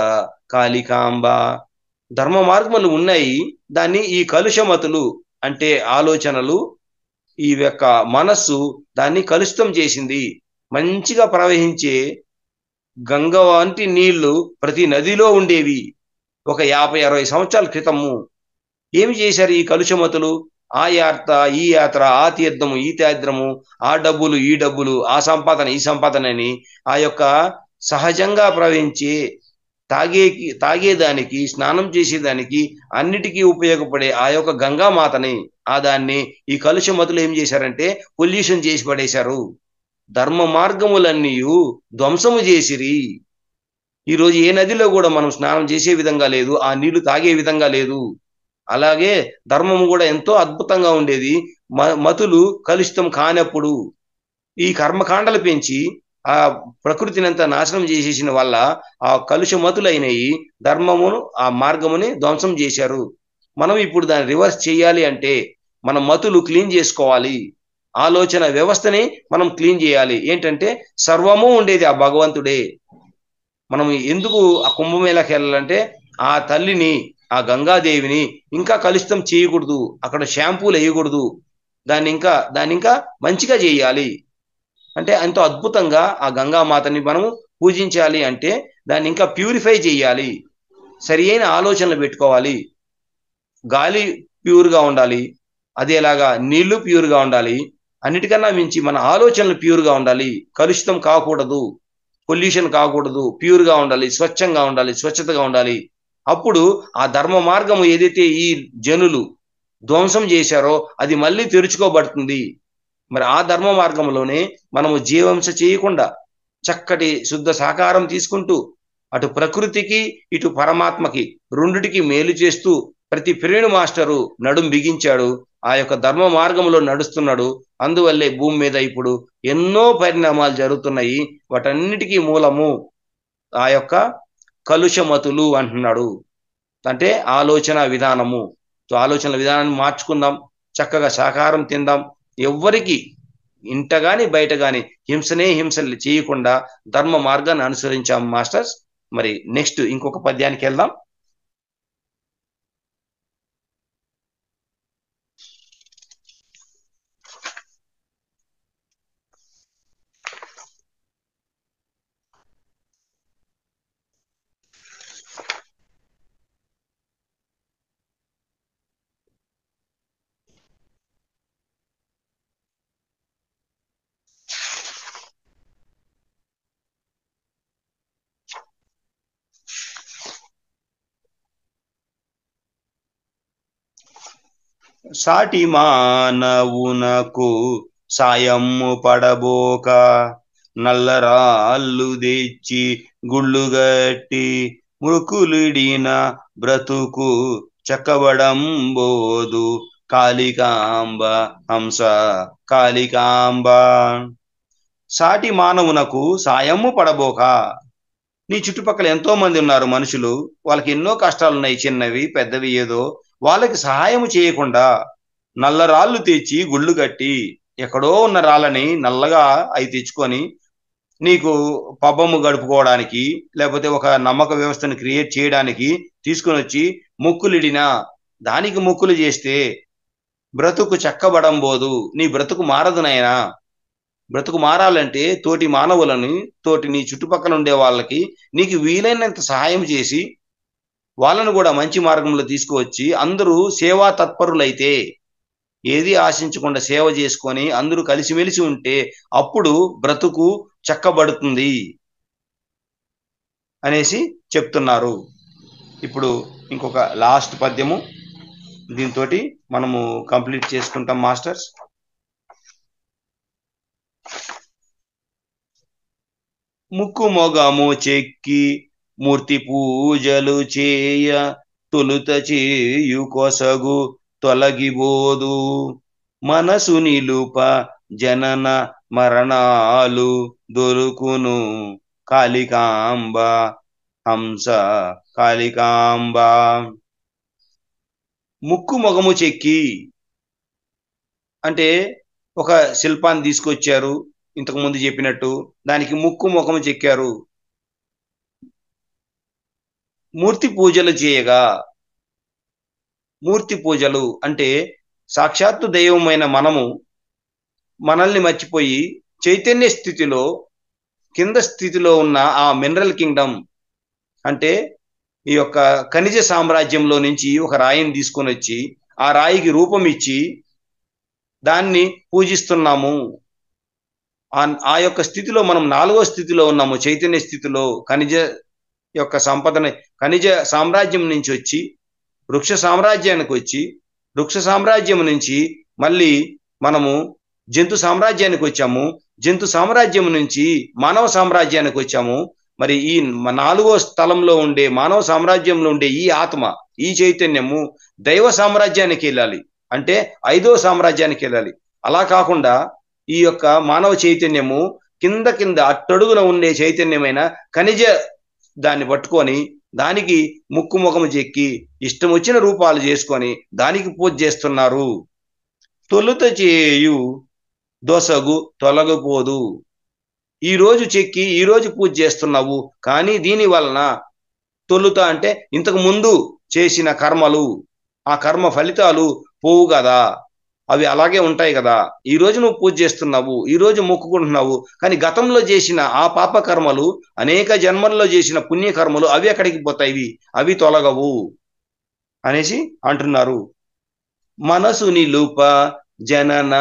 కాళికాంబ. ధర్మ మార్గములు ఉన్నాయి, దాన్ని ఈ కలుషమతులు అంటే ఆలోచనలు ఈ యొక్క మనస్సు దాన్ని కలుషితం చేసింది. మంచిగా ప్రవహించే గంగ వంటి నీళ్లు ప్రతి నదిలో ఉండేవి ఒక 50-60 సంవత్సరాల క్రితము. ఏమి చేశారు ఈ కలుషమతులు? ఆ యాత్ర ఈ యాత్ర, ఆ తీర్థము ఈ తీర్థము, ఆ డబ్బులు ఈ డబ్బులు, ఆ సంపాదన ఈ సంపాదన అని ఆ యొక్క సహజంగా ప్రవహించే తాగేదానికి స్నానం చేసేదానికి అన్నిటికీ ఉపయోగపడే ఆ యొక్క గంగామాతని ఆ దాన్ని ఈ కలుషమతులు ఏం చేశారంటే పొల్యూషన్ చేసి పడేశారు. ధర్మ మార్గములన్నీ ధ్వంసము చేసిరి. ఈరోజు ఏ నదిలో కూడా మనం స్నానం చేసే విధంగా లేదు, ఆ నీళ్లు తాగే విధంగా లేదు. అలాగే ధర్మము కూడా ఎంతో అద్భుతంగా ఉండేది. మతులు కలుషితం కానప్పుడు ఈ కర్మకాండలు పెంచి ఆ ప్రకృతిని అంతా నాశనం చేసేసిన వల్ల ఆ కలుషమతులైనవి ధర్మమును ఆ మార్గముని ధ్వంసం చేశారు. మనం ఇప్పుడు దాన్ని రివర్స్ చేయాలి అంటే మన మతులు క్లీన్ చేసుకోవాలి, ఆలోచన వ్యవస్థని మనం క్లీన్ చేయాలి. ఏంటంటే సర్వము ఉండేది ఆ భగవంతుడే. మనం ఎందుకు ఆ కుంభమేళకి వెళ్ళాలంటే ఆ తల్లిని, ఆ గంగాదేవిని ఇంకా కలుషితం చేయకూడదు, అక్కడ షాంపూలు వేయకూడదు, దాన్ని ఇంకా మంచిగా చేయాలి. అంటే ఎంతో అద్భుతంగా ఆ గంగామాతని మనము పూజించాలి అంటే దాన్ని ఇంకా ప్యూరిఫై చేయాలి, సరి అయిన ఆలోచనలు పెట్టుకోవాలి. గాలి ప్యూర్గా ఉండాలి, అదేలాగా నీళ్లు ప్యూర్గా ఉండాలి, అన్నిటికన్నా మించి మన ఆలోచనలు ప్యూర్గా ఉండాలి, కలుషితం కాకూడదు, పొల్యూషన్ కాకూడదు, ప్యూర్గా ఉండాలి, స్వచ్ఛంగా ఉండాలి, స్వచ్ఛతగా ఉండాలి. అప్పుడు ఆ ధర్మ మార్గము ఏదైతే ఈ జనులు ధ్వంసం చేశారో అది మళ్ళీ తెరుచుకోబడుతుంది. మరి ఆ ధర్మ మార్గంలోనే మనము జీవంశ చేయకుండా చక్కటి శుద్ధ సాకారం తీసుకుంటూ అటు ప్రకృతికి ఇటు పరమాత్మకి రెండిటికి మేలు చేస్తూ ప్రతి ప్రేణు మాస్టరు నడుం బిగించాడు, ఆ యొక్క ధర్మ మార్గంలో నడుస్తున్నాడు. అందువల్లే భూమి మీద ఇప్పుడు ఎన్నో పరిణామాలు జరుగుతున్నాయి. వాటన్నిటికీ మూలము ఆ యొక్క కలుషమతులు అంటున్నాడు, అంటే ఆలోచన విధానము. సో ఆలోచన విధానాన్ని మార్చుకుందాం, చక్కగా శాకాహారం తిందాం. ఎవ్వరికి ఇంట గాని బయట గాని హింసలు చేయకుండా ధర్మ మార్గాన్ని అనుసరించాం మాస్టర్స్. మరి నెక్స్ట్ ఇంకొక పద్యానికి వెళ్దాం. సాటి మానవునకు సాయము పడబోక నల్లరాళ్ళు తెచ్చి గుళ్ళుగట్టి మృకులుడిన బ్రతుకు చక్కబడంబోదు కాళికాంబ హంస కాళికాంబ. సాటి మానవునకు సాయము పడబోక, నీ చుట్టుపక్కల ఎంతో మంది ఉన్నారు మనుషులు, వాళ్ళకి ఎన్నో కష్టాలు ఉన్నాయి, చిన్నవి పెద్దవి, ఏదో వాళ్ళకి సహాయం చేయకుండా నల్లరాళ్ళు తెచ్చి గుళ్ళు కట్టి, ఎక్కడో ఉన్న రాళ్ళని నల్లగా అవి తెచ్చుకొని నీకు పబ్బము గడుపుకోవడానికి లేకపోతే ఒక నమ్మక వ్యవస్థను క్రియేట్ చేయడానికి తీసుకొని వచ్చి మొక్కులిడినా, దానికి మొక్కులు చేస్తే బ్రతుకు చక్కబడంబోదు, నీ బ్రతుకు మారదు నాయనా. బ్రతుకు మారాలంటే తోటి మానవులని, తోటి నీ చుట్టుపక్కల ఉండే వాళ్ళకి నీకు వీలైనంత సహాయం చేసి వాళ్ళను కూడా మంచి మార్గంలో తీసుకువచ్చి అందరూ సేవా తత్పరులైతే, ఏది ఆశించకుండా సేవ చేసుకొని అందరూ కలిసిమెలిసి ఉంటే అప్పుడు బ్రతుకు చక్కబడుతుంది అనేసి చెప్తున్నారు. ఇప్పుడు ఇంకొక లాస్ట్ పద్యము, దీంతో మనము కంప్లీట్ చేసుకుంటాం మాస్టర్స్. ముక్కు మొగము చెక్కి మూర్తి పూజలు చేయ తొలుత చేయు కొసగు తొలగిబోదు, మనసు నిలుప జనన మరణాలు దొరుకును కాళికాంబ హంస కాళికాంబ. ముక్కు మొగము చెక్కి అంటే ఒక శిల్పాన్ని తీసుకొచ్చారు, ఇంతకు ముందు చెప్పినట్టు దానికి ముక్కు ముఖము చెక్కారు. మూర్తి పూజలు చేయగా, మూర్తి పూజలు అంటే సాక్షాత్తు దైవమైన మనము మనల్ని మర్చిపోయి చైతన్య స్థితిలో కింద స్థితిలో ఉన్న ఆ మినరల్ కింగ్డమ్ అంటే ఈ యొక్క ఖనిజ సామ్రాజ్యంలో నుంచి ఒక రాయిని తీసుకొని వచ్చి ఆ రాయికి రూపం ఇచ్చి దాన్ని పూజిస్తున్నాము. ఆ యొక్క స్థితిలో మనం 4వ స్థితిలో ఉన్నాము, చైతన్య స్థితిలో. ఖనిజ యొక్క సంపదని ఖనిజ సామ్రాజ్యం నుంచి వచ్చి వృక్ష సామ్రాజ్యానికి వచ్చి, వృక్ష సామ్రాజ్యం నుంచి మళ్ళీ మనము జంతు సామ్రాజ్యానికి వచ్చాము, జంతు సామ్రాజ్యం నుంచి మానవ సామ్రాజ్యానికి వచ్చాము, మరి ఈ నాలుగో స్థలంలో ఉండే మానవ సామ్రాజ్యంలో ఉండే ఈ ఆత్మ, ఈ చైతన్యము దైవ సామ్రాజ్యానికి వెళ్ళాలి, అంటే ఐదో సామ్రాజ్యానికి వెళ్ళాలి. అలా కాకుండా ఈ యొక్క మానవ చైతన్యము కింద కింద అట్టడుగున ఉండే చైతన్యమైన ఖనిజ దాన్ని పట్టుకొని దానికి ముక్కు ముఖము చెక్కి ఇష్టం వచ్చిన రూపాలు చేసుకొని దానికి పూజ చేస్తున్నారు. తొలుత చేయు దొసగు తొలగిపోదు. ఈ రోజు చెక్కి ఈ రోజు పూజ చేస్తున్నావు, కానీ దీని వలన తొలుత అంటే ఇంతకు ముందు చేసిన కర్మలు, ఆ కర్మ ఫలితాలు పోవు కదా, అవి అలాగే ఉంటాయి కదా. ఈ రోజు నువ్వు పూజ చేస్తున్నావు, ఈ రోజు మొక్కుకుంటున్నావు, కానీ గతంలో చేసిన ఆ పాప కర్మలు, అనేక జన్మల్లో చేసిన పుణ్యకర్మలు అవి ఎక్కడికి పోతాయి, అవి తొలగవు అనేసి అంటున్నారు. మనసు నిలుప జనన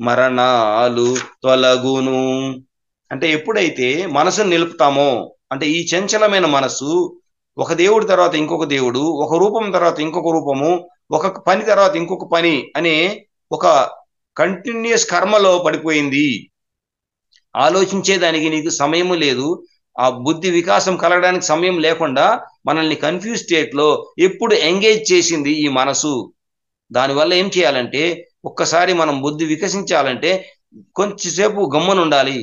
మరణాలు తొలగును. అంటే ఎప్పుడైతే మనసును నిలుపుతామో, అంటే ఈ చంచలమైన మనసు ఒక దేవుడి తర్వాత ఇంకొక దేవుడు, ఒక రూపం తర్వాత ఇంకొక రూపము, ఒక పని తర్వాత ఇంకొక పని అనే ఒక కంటిన్యూస్ కర్మలో పడిపోయింది. ఆలోచించేదానికి నీకు సమయము లేదు, ఆ బుద్ధి వికాసం కలగడానికి సమయం లేకుండా మనల్ని కన్ఫ్యూజ్ స్టేట్ లో ఎప్పుడు ఎంగేజ్ చేసింది ఈ మనసు. దానివల్ల ఏం చేయాలంటే, ఒక్కసారి మనం బుద్ధి వికసించాలంటే కొంచెంసేపు గమ్మునుండాలి.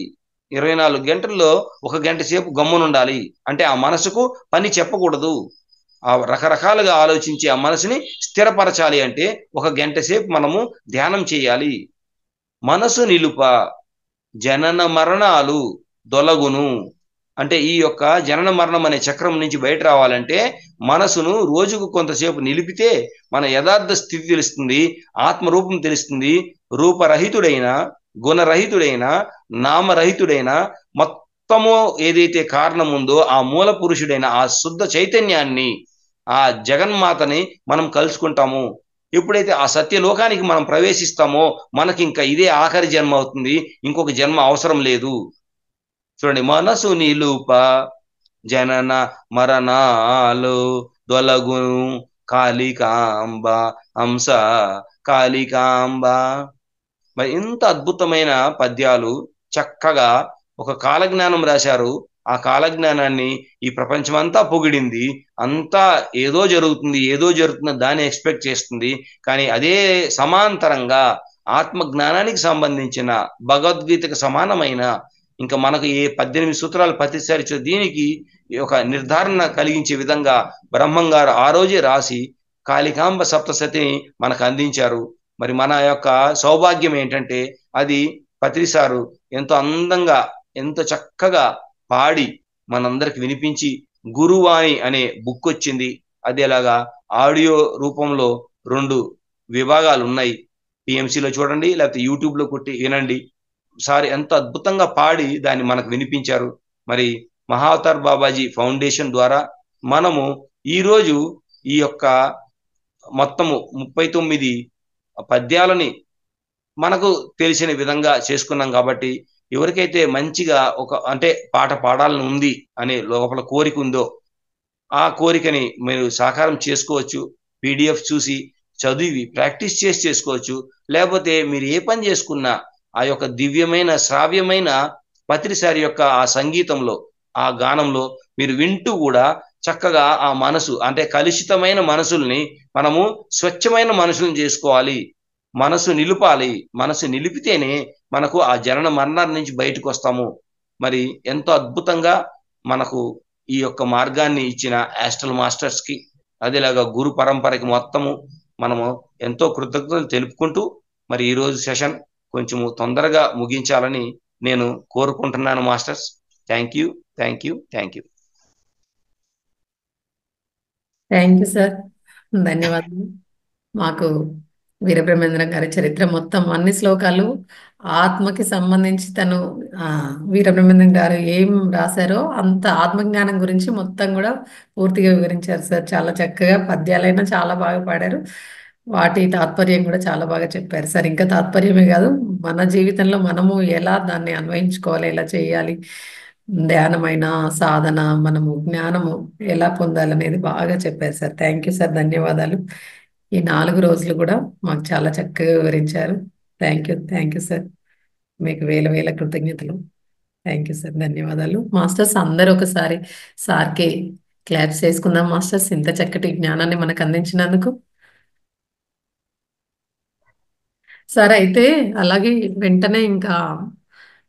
24 గంటల్లో 1 గంట సేపు గమ్మునుండాలి. అంటే ఆ మనసుకు పని చెప్పకూడదు. ఆ రకరకాలుగా ఆలోచించి ఆ మనసుని స్థిరపరచాలి అంటే 1 గంట సేపు మనము ధ్యానం చేయాలి. మనసు నిలుప జనన మరణాలు దొలగును. అంటే ఈ యొక్క జనన మరణం అనే చక్రం నుంచి బయట రావాలంటే మనసును రోజుకు కొంతసేపు నిలిపితే మన యథార్థ స్థితి తెలుస్తుంది, ఆత్మరూపం తెలుస్తుంది. రూపరహితుడైన, గుణరహితుడైన, నామరహితుడైన మొత్తము ఏదైతే కారణం ఉందో ఆ మూల పురుషుడైన ఆ శుద్ధ చైతన్యాన్ని, ఆ జగన్మాతని మనం కలుసుకుంటాము. ఎప్పుడైతే ఆ సత్యలోకానికి మనం ప్రవేశిస్తామో మనకి ఇంకా ఇదే ఆఖరి జన్మ అవుతుంది, ఇంకొక జన్మ అవసరం లేదు. చూడండి, మనసు నిలుప జనన మరణాలు దొలగును కాళికాంబ హంస కాళికాంబ. మరి ఇంత అద్భుతమైన పద్యాలు చక్కగా ఒక కాలజ్ఞానం రాశారు. ఆ కాలజ్ఞానాన్ని ఈ ప్రపంచమంతా పొగిడింది. అంతా ఏదో జరుగుతుంది, ఏదో జరుగుతుంది దాన్ని ఎక్స్పెక్ట్ చేస్తుంది. కానీ అదే సమాంతరంగా ఆత్మ జ్ఞానానికి సంబంధించిన భగవద్గీతకు సమానమైన ఇంకా మనకు ఏ 18 సూత్రాలు ప్రతిసారి దీనికి ఒక నిర్ధారణ కలిగించే విధంగా బ్రహ్మం గారు ఆ రోజే రాసి కాళికాంబ సప్తశతిని మనకు అందించారు. మరి మన యొక్క సౌభాగ్యం ఏంటంటే అది పత్రిసారు ఎంతో అందంగా, ఎంతో చక్కగా పాడి మనందరికి వినిపించి గురువాణి అనే బుక్ వచ్చింది. అది ఎలాగా ఆడియో రూపంలో 2 విభాగాలు ఉన్నాయి. పిఎంసిలో చూడండి, లేకపోతే యూట్యూబ్లో కొట్టి వినండి. సార్ ఎంత అద్భుతంగా పాడి దాన్ని మనకు వినిపించారు. మరి మహావతార్ బాబాజీ ఫౌండేషన్ ద్వారా మనము ఈరోజు ఈ యొక్క మొత్తము 39 పద్యాలని మనకు తెలిసిన విధంగా చేసుకున్నాం. కాబట్టి ఎవరికైతే మంచిగా ఒక అంటే పాట పాడాలని ఉంది అనే లోపల కోరిక ఉందో ఆ కోరికని మీరు సాకారం చేసుకోవచ్చు. పీడిఎఫ్ చూసి చదివి ప్రాక్టీస్ చేసి చేసుకోవచ్చు. లేకపోతే మీరు ఏ పని చేసుకున్నా ఆ యొక్క దివ్యమైన శ్రావ్యమైన పత్రిసారి యొక్క ఆ సంగీతంలో, ఆ గానంలో మీరు వింటూ కూడా చక్కగా ఆ మనసు అంటే కలుషితమైన మనసుల్ని మనము స్వచ్ఛమైన మనసులను చేసుకోవాలి. మనసు నిలుపాలి. మనసు నిలిపితేనే మనకు ఆ జనన మరణాల నుంచి బయటకు వస్తాము. మరి ఎంతో అద్భుతంగా మనకు ఈ యొక్క మార్గాన్ని ఇచ్చిన యాస్ట్రల్ మాస్టర్స్ కి, అదేలాగా గురు పరంపరకి మొత్తము మనము ఎంతో కృతజ్ఞతలు తెలుపుకుంటూ మరి ఈరోజు సెషన్ కొంచెము తొందరగా ముగించాలని నేను కోరుకుంటున్నాను masters. Thank you, thank you, thank you. Thank you sir, ధన్యవాదాలు. మాకు వీరబ్రహ్మేంద్ర గారి చరిత్ర మొత్తం అన్ని శ్లోకాలు ఆత్మకి సంబంధించి తను వీరబ్రహ్మేంద్ర గారు ఏం రాశారో అంత ఆత్మజ్ఞానం గురించి మొత్తం కూడా పూర్తిగా వివరించారు సార్. చాలా చక్కగా పద్యాలైనా చాలా బాగా పాడారు. వాటి తాత్పర్యం కూడా చాలా బాగా చెప్పారు సార్. ఇంకా తాత్పర్యమే కాదు, మన జీవితంలో మనము ఎలా దాన్ని అన్వయించుకోవాలి, ఎలా చేయాలి, ధ్యానమైన సాధన, మనము జ్ఞానము ఎలా పొందాలనేది బాగా చెప్పారు సార్. థ్యాంక్ యూ సార్, ధన్యవాదాలు. ఈ 4 రోజులు కూడా మాకు చాలా చక్కగా వివరించారు. Thank you sir. మీకు వేల వేల కృతజ్ఞతలు. థ్యాంక్ యూ సార్, ధన్యవాదాలు. మాస్టర్స్ అందరూ ఒకసారి సార్కి క్లాప్స్ చేసుకుందాం మాస్టర్స్, ఇంత చక్కటి జ్ఞానాన్ని మనకు అందించినందుకు. సార్ అయితే అలాగే వెంటనే ఇంకా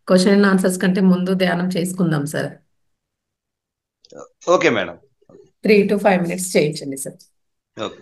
క్వశ్చన్ అండ్ ఆన్సర్స్ కంటే ముందు ధ్యానం చేసుకుందాం sir. Okay madam. 3 to 5 minutes చేయించండి సార్. ఓకే.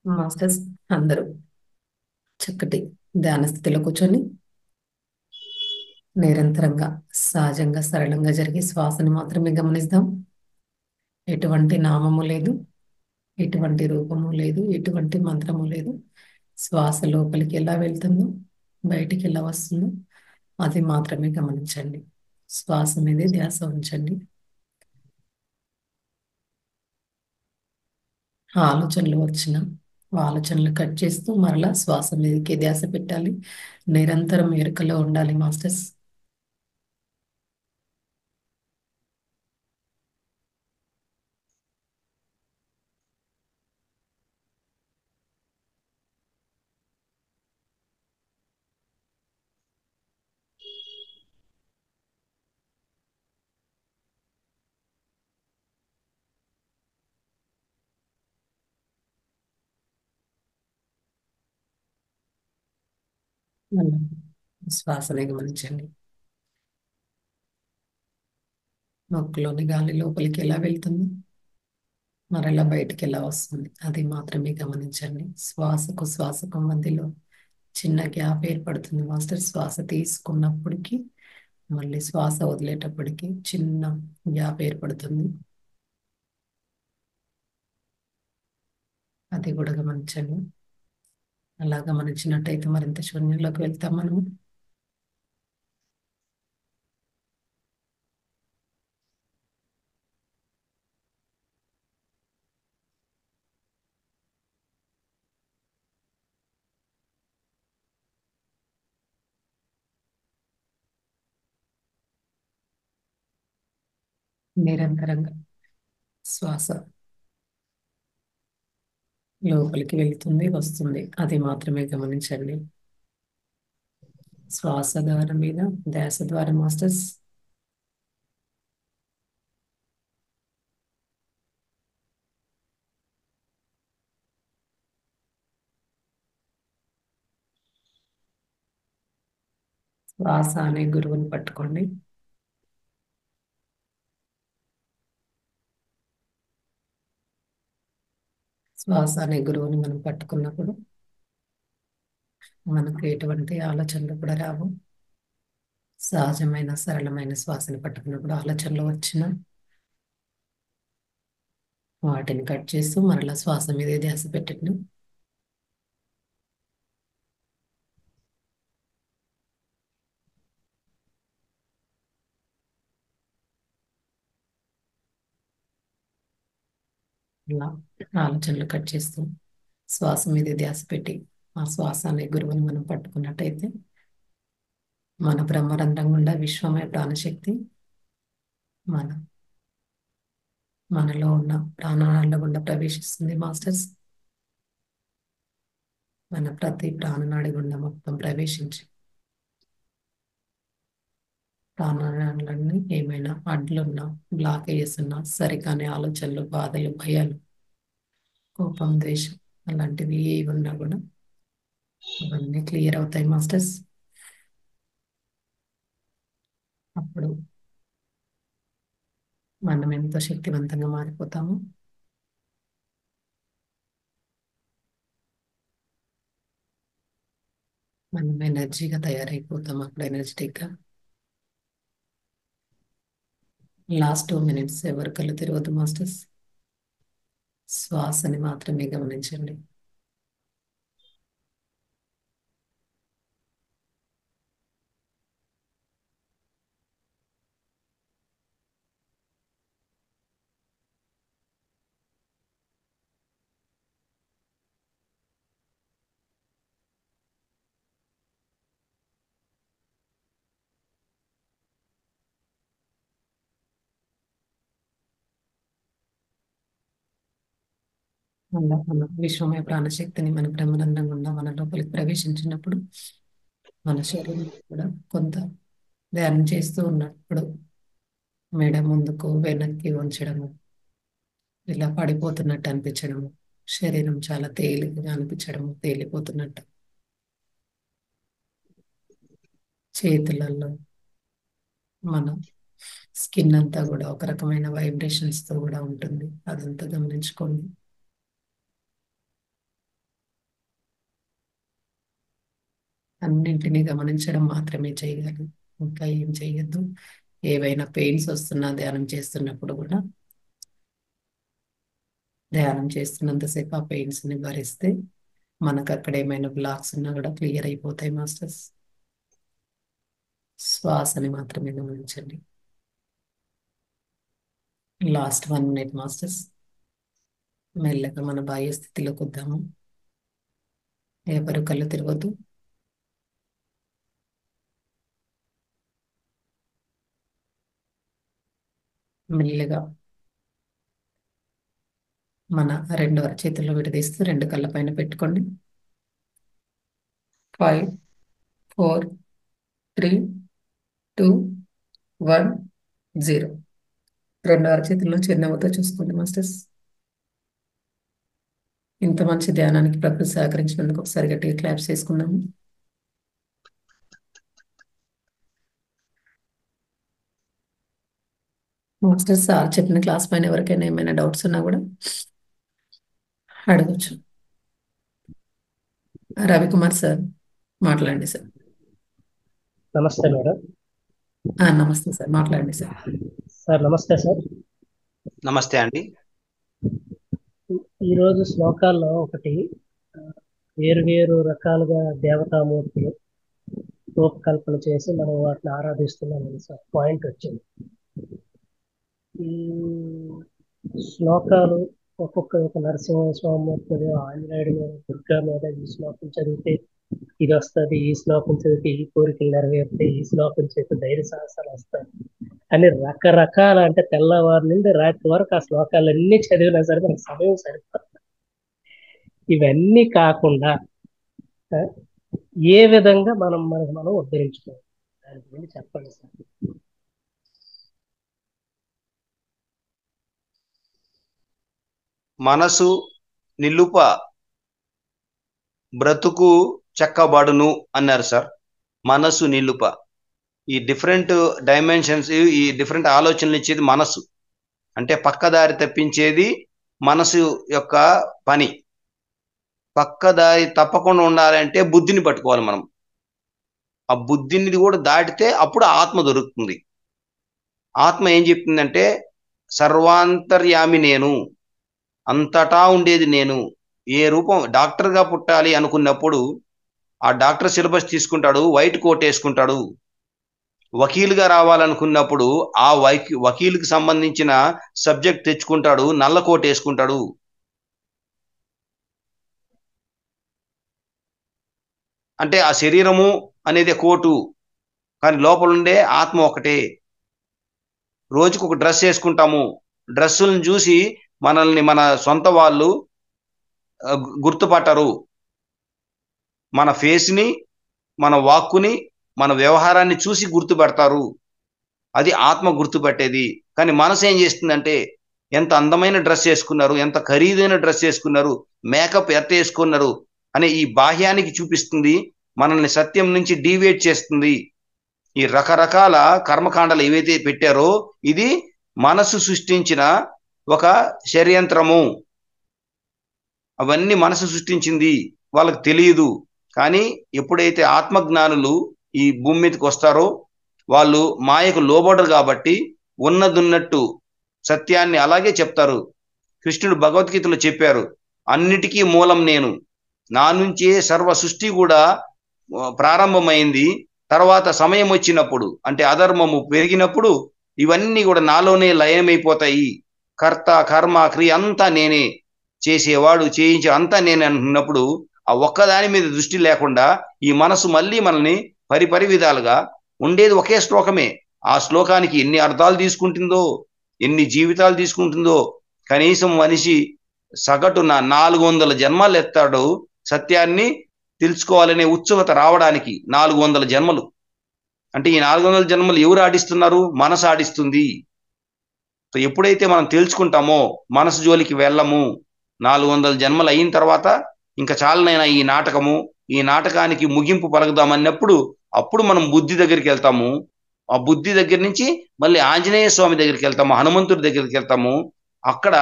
మాస్టర్స్ అందరూ చక్కటి ధ్యాన స్థితిలో కూర్చొని నిరంతరంగా సహజంగా సరళంగా జరిగే శ్వాసను మాత్రమే గమనిద్దాం. ఎటువంటి నామము లేదు, ఎటువంటి రూపము లేదు, ఎటువంటి మంత్రము లేదు. శ్వాస లోపలికి ఎలా వెళ్తుందో, బయటికి ఎలా వస్తుందో అది మాత్రమే గమనించండి. శ్వాస మీదే ధ్యాస ఉంచండి. ఆలోచనలు వచ్చిన ఆలోచనలు కట్ చేస్తూ మరలా శ్వాస మీదకి ధ్యాస పెట్టాలి. నిరంతరం ఎరుకలో ఉండాలి మాస్టర్స్. శ్వాసని గమనించండి. ముక్కులోని గాలి లోపలికి ఎలా వెళ్తుంది, మరలా బయటికి ఎలా వస్తుంది అది మాత్రమే గమనించండి. శ్వాసకు శ్వాసకు మధ్యలో చిన్న గ్యాప్ ఏర్పడుతుంది మాస్టర్. శ్వాస తీసుకున్నప్పటికీ మళ్ళీ శ్వాస వదిలేటప్పటికి చిన్న గ్యాప్ ఏర్పడుతుంది, అది కూడా గమనించండి. అలా గమనించినట్టయితే మరింత శూన్యంలోకి వెళ్తాం మనము. నిరంతరంగా శ్వాస లోపలికి వెళ్తుంది, వస్తుంది, అది మాత్రమే గమనించండి. శ్వాస ద్వారం మీద ధ్యాస ద్వారా మాస్టర్స్. శ్వాస అనే గురువుని పట్టుకోండి. శ్వాస అనే గురువుని మనం పట్టుకున్నప్పుడు మనకు ఎటువంటి ఆలోచనలు కూడా రావు. సహజమైన సరళమైన శ్వాసని పట్టుకున్నప్పుడు ఆలోచనలు వచ్చిన వాటిని కట్ చేస్తూ మరలా శ్వాస మీదే ధ్యాస పెట్టండి. ఇలా ఆలోచనలు కట్ చేస్తూ శ్వాస మీదే ధ్యాస పెట్టి ఆ శ్వాస అనే గురువుని మనం పట్టుకున్నట్టయితే మన బ్రహ్మరంధ్రం గుండా విశ్వమయ ప్రాణశక్తి మన మనలో ఉన్న ప్రాణనాళ గుండా ప్రవేశిస్తుంది మాస్టర్స్. మన ప్రతి ప్రాణనాడి గుండా మొత్తం ప్రవేశించి ప్రాణాలన్నీ ఏమైనా అడ్లున్నా, బ్లాకేజెస్ ఉన్నా, సరికాని ఆలోచనలు, బాధలు, భయాలు, కోపం, ద్వేషం అలాంటివి ఏవి ఉన్నా కూడా అవన్నీ క్లియర్ అవుతాయి మాస్టర్స్. అప్పుడు మనం ఎంతో శక్తివంతంగా మారిపోతాము. మనం ఎనర్జీగా తయారైపోతాం అప్పుడు, ఎనర్జెటిక్గా. లాస్ట్ 2 minutes ఎవరు కళ్ళు తెరవద్దు మాస్టర్స్. శ్వాసని మాత్రమే గమనించండి. మన విశ్వమయ ప్రాణశక్తిని మన బ్రహ్మరంధ్రం గుండా మన లోపలికి ప్రవేశించినప్పుడు మన శరీరం కూడా కొంత ధ్యానం చేస్తూ ఉన్నప్పుడు మెడ ముందుకు వెనక్కి ఉంచడము, ఇలా పడిపోతున్నట్టు అనిపించడము, శరీరం చాలా తేలికగా అనిపించడము, తేలిపోతున్నట్టు, చేతులలో మన స్కిన్ అంతా కూడా ఒక రకమైన వైబ్రేషన్స్ తో కూడా ఉంటుంది. అదంతా గమనించుకోండి. అన్నింటినీ గమనించడం మాత్రమే చేయగలరు, ఇంకా ఏం చేయొద్దు. ఏవైనా పెయిన్స్ వస్తున్నా ధ్యానం చేస్తున్నప్పుడు కూడా ధ్యానం చేస్తున్నంతసేపు ఆ పెయిన్స్ ని భరిస్తే మనకు అక్కడ ఏమైనా బ్లాక్స్ ఉన్నా కూడా క్లియర్ అయిపోతాయి మాస్టర్స్. శ్వాసని మాత్రమే గమనించండి. Last 1 minute masters. మెల్లగా మన బాహ్య స్థితిలోకి వద్దాము. ఎవరు కళ్ళు తిరగద్దు. మెల్లగా మన 2 అరచేతుల్లో విడదీస్తూ 2 కళ్ళ పైన పెట్టుకోండి. 5, 4, 3, 2, 1, 0. 2 అరచేతుల్లో చిరునవ్వుతో చూసుకోండి మాస్టర్స్. ఇంత మంచి ధ్యానానికి ప్రకృతి సహకరించినందుకు ఒకసారి గట్టిగా క్లాప్స్ చేసుకున్నాము. మాస్టర్స్ సార్ చెప్పిన క్లాస్ పైన ఎవరికైనా ఏమైనా డౌట్స్ ఉన్నా కూడా అడగచ్చు. రవికుమార్ సార్ మాట్లాడండి సార్. నమస్తే మేడం. నమస్తే సార్, మాట్లాడండి సార్. సార్ నమస్తే సార్. నమస్తే అండి. ఈరోజు శ్లోకాల్లో ఒకటి వేరు రకాలుగా దేవతామూర్తులు రూపకల్పన చేసి మనం వాటిని ఆరాధిస్తున్నాం సార్ పాయింట్ వచ్చింది. ఈ శ్లోకాలు ఒక్కొక్క నరసింహస్వామి మూర్తి, ఆంజనేయుడి మీద, దుర్గా మీద ఈ శ్లోకం చదివితే ఇది వస్తుంది, ఈ శ్లోకం చదివితే ఈ కోరికలు నెరవేరుతాయి, ఈ శ్లోకం చదివితే ధైర్య సాహసాలు వస్తాయి అని రకరకాల, అంటే తెల్లవారి నుండి రాత్రి వరకు ఆ శ్లోకాలన్నీ చదివినా సరే మనకు సమయం సరిపోతుంది. ఇవన్నీ కాకుండా ఏ విధంగా మనకు మనం ఉద్ధరించుకోవాలి దాని గురించి చెప్పండి సార్. మనసు నిలుప బ్రతుకు చెక్కబడును అన్నారు సార్. మనసు నిలుప, ఈ డిఫరెంట్ డైమెన్షన్స్, ఈ డిఫరెంట్ ఆలోచనలు ఇచ్చేది మనసు. అంటే పక్కదారి తప్పించేది మనసు యొక్క పని. పక్కదారి తప్పకుండా ఉండాలంటే బుద్ధిని పట్టుకోవాలి మనం. ఆ బుద్ధిని కూడా దాటితే అప్పుడు ఆత్మ దొరుకుతుంది. ఆత్మ ఏం చెప్తుందంటే సర్వాంతర్యామి నేను, అంతటా ఉండేది నేను. ఏ రూపం, డాక్టర్గా పుట్టాలి అనుకున్నప్పుడు ఆ డాక్టర్ సిలబస్ తీసుకుంటాడు, వైట్ కోట్ వేసుకుంటాడు. వకీలుగా రావాలనుకున్నప్పుడు ఆ వకీలుకి సంబంధించిన సబ్జెక్ట్ తెచ్చుకుంటాడు, నల్ల కోట్ వేసుకుంటాడు. అంటే ఆ శరీరము అనేది కోటు, కానీ లోపల ఉండే ఆత్మ ఒకటే. రోజుకు ఒక డ్రెస్ వేసుకుంటాము, డ్రెస్సులను చూసి మనల్ని మన సొంత వాళ్ళు గుర్తుపట్టరు. మన ఫేస్ని, మన వాక్కుని, మన వ్యవహారాన్ని చూసి గుర్తుపెడతారు. అది ఆత్మ గుర్తుపట్టేది. కానీ మనసు ఏం చేస్తుందంటే ఎంత అందమైన డ్రెస్ వేసుకున్నారు, ఎంత ఖరీదైన డ్రెస్ వేసుకున్నారు, మేకప్ ఎంత వేసుకున్నారు అనే ఈ బాహ్యానికి చూపిస్తుంది, మనల్ని సత్యం నుంచి డీవియేట్ చేస్తుంది. ఈ రకరకాల కర్మకాండలు ఏవైతే పెట్టారో ఇది మనసు సృష్టించిన ఒక షడ్యంత్రము. అవన్నీ మనసు సృష్టించింది, వాళ్ళకి తెలియదు. కానీ ఎప్పుడైతే ఆత్మజ్ఞానులు ఈ భూమి మీదకి వస్తారో వాళ్ళు మాయకు లోబడరు కాబట్టి ఉన్నదున్నట్టు సత్యాన్ని అలాగే చెప్తారు. కృష్ణుడు భగవద్గీతలో చెప్పారు, అన్నిటికీ మూలం నేను, నా నుంచే సర్వ సృష్టి కూడా ప్రారంభమైంది. తర్వాత సమయం వచ్చినప్పుడు, అంటే అధర్మము పెరిగినప్పుడు ఇవన్నీ కూడా నాలోనే లయమైపోతాయి. కర్త కర్మ క్రియ అంతా నేనే, చేసేవాడు చేయించే అంతా నేనే అంటున్నప్పుడు ఆ ఒక్కదాని మీద దృష్టి లేకుండా ఈ మనసు మళ్ళీ మనల్ని పరిపరి విధాలుగా ఉండేది ఒకే శ్లోకమే. ఆ శ్లోకానికి ఎన్ని అర్థాలు తీసుకుంటుందో, ఎన్ని జీవితాలు తీసుకుంటుందో. కనీసం మనిషి సగటున 400 జన్మలు ఎత్తాడు సత్యాన్ని తెలుసుకోవాలనే ఉత్సుకత రావడానికి. 400 జన్మలు అంటే ఈ 400 జన్మలు ఎవరు ఆడిస్తున్నారు? మనసు ఆడిస్తుంది. సో ఎప్పుడైతే మనం తెలుసుకుంటామో మనసు జోలికి వెళ్ళము. 400 జన్మలు అయిన తర్వాత ఇంకా చాలనైనా ఈ నాటకము, ఈ నాటకానికి ముగింపు పలుకుదామన్నప్పుడు అప్పుడు మనం బుద్ధి దగ్గరికి వెళ్తాము. ఆ బుద్ధి దగ్గర నుంచి మళ్ళీ ఆంజనేయ స్వామి దగ్గరికి వెళ్తాము, హనుమంతుడి దగ్గరికి వెళ్తాము. అక్కడ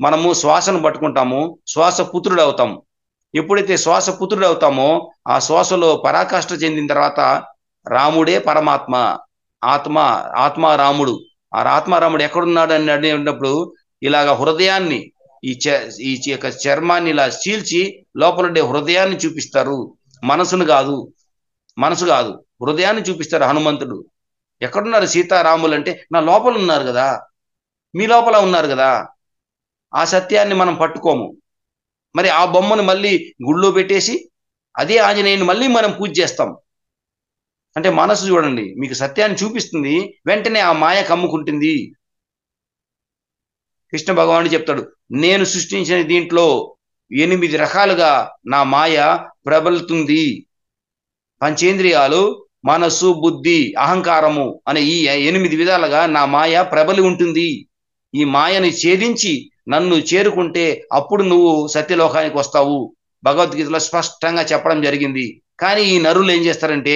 మనము శ్వాసను పట్టుకుంటాము, శ్వాస పుత్రుడు అవుతాము. ఎప్పుడైతే శ్వాస పుత్రుడు అవుతామో ఆ శ్వాసలో పరాకాష్ఠ చెందిన తర్వాత రాముడే పరమాత్మ, ఆత్మ రాముడు. ఆ ఆత్మారాముడు ఎక్కడున్నాడు అని అడిగినప్పుడు ఇలాగ హృదయాన్ని ఈ యొక్క చర్మాన్ని ఇలా చీల్చి లోపల హృదయాన్ని చూపిస్తారు. మనసు కాదు హృదయాన్ని చూపిస్తారు హనుమంతుడు. ఎక్కడున్నారు సీతారాములు అంటే నా లోపల ఉన్నారు కదా, మీ లోపల ఉన్నారు కదా. ఆ సత్యాన్ని మనం పట్టుకోము. మరి ఆ బొమ్మను మళ్ళీ గుళ్ళో పెట్టేసి అదే ఆంజనేయుని మళ్ళీ మనం పూజ చేస్తాం. అంటే మనసు చూడండి మీకు సత్యాన్ని చూపిస్తుంది, వెంటనే ఆ మాయ కమ్ముకుంటుంది. కృష్ణ భగవానుడు చెప్తాడు, నేను సృష్టించిన దీంట్లో 8 రకాలుగా నా మాయ ప్రబలుతుంది. పంచేంద్రియాలు, మనస్సు, బుద్ధి, అహంకారము అనే ఈ 8 విధాలుగా నా మాయ ప్రబలి ఉంటుంది. ఈ మాయని ఛేదించి నన్ను చేరుకుంటే అప్పుడు నువ్వు సత్యలోకానికి వస్తావు. భగవద్గీతలో స్పష్టంగా చెప్పడం జరిగింది. కానీ ఈ నరులు ఏం చేస్తారంటే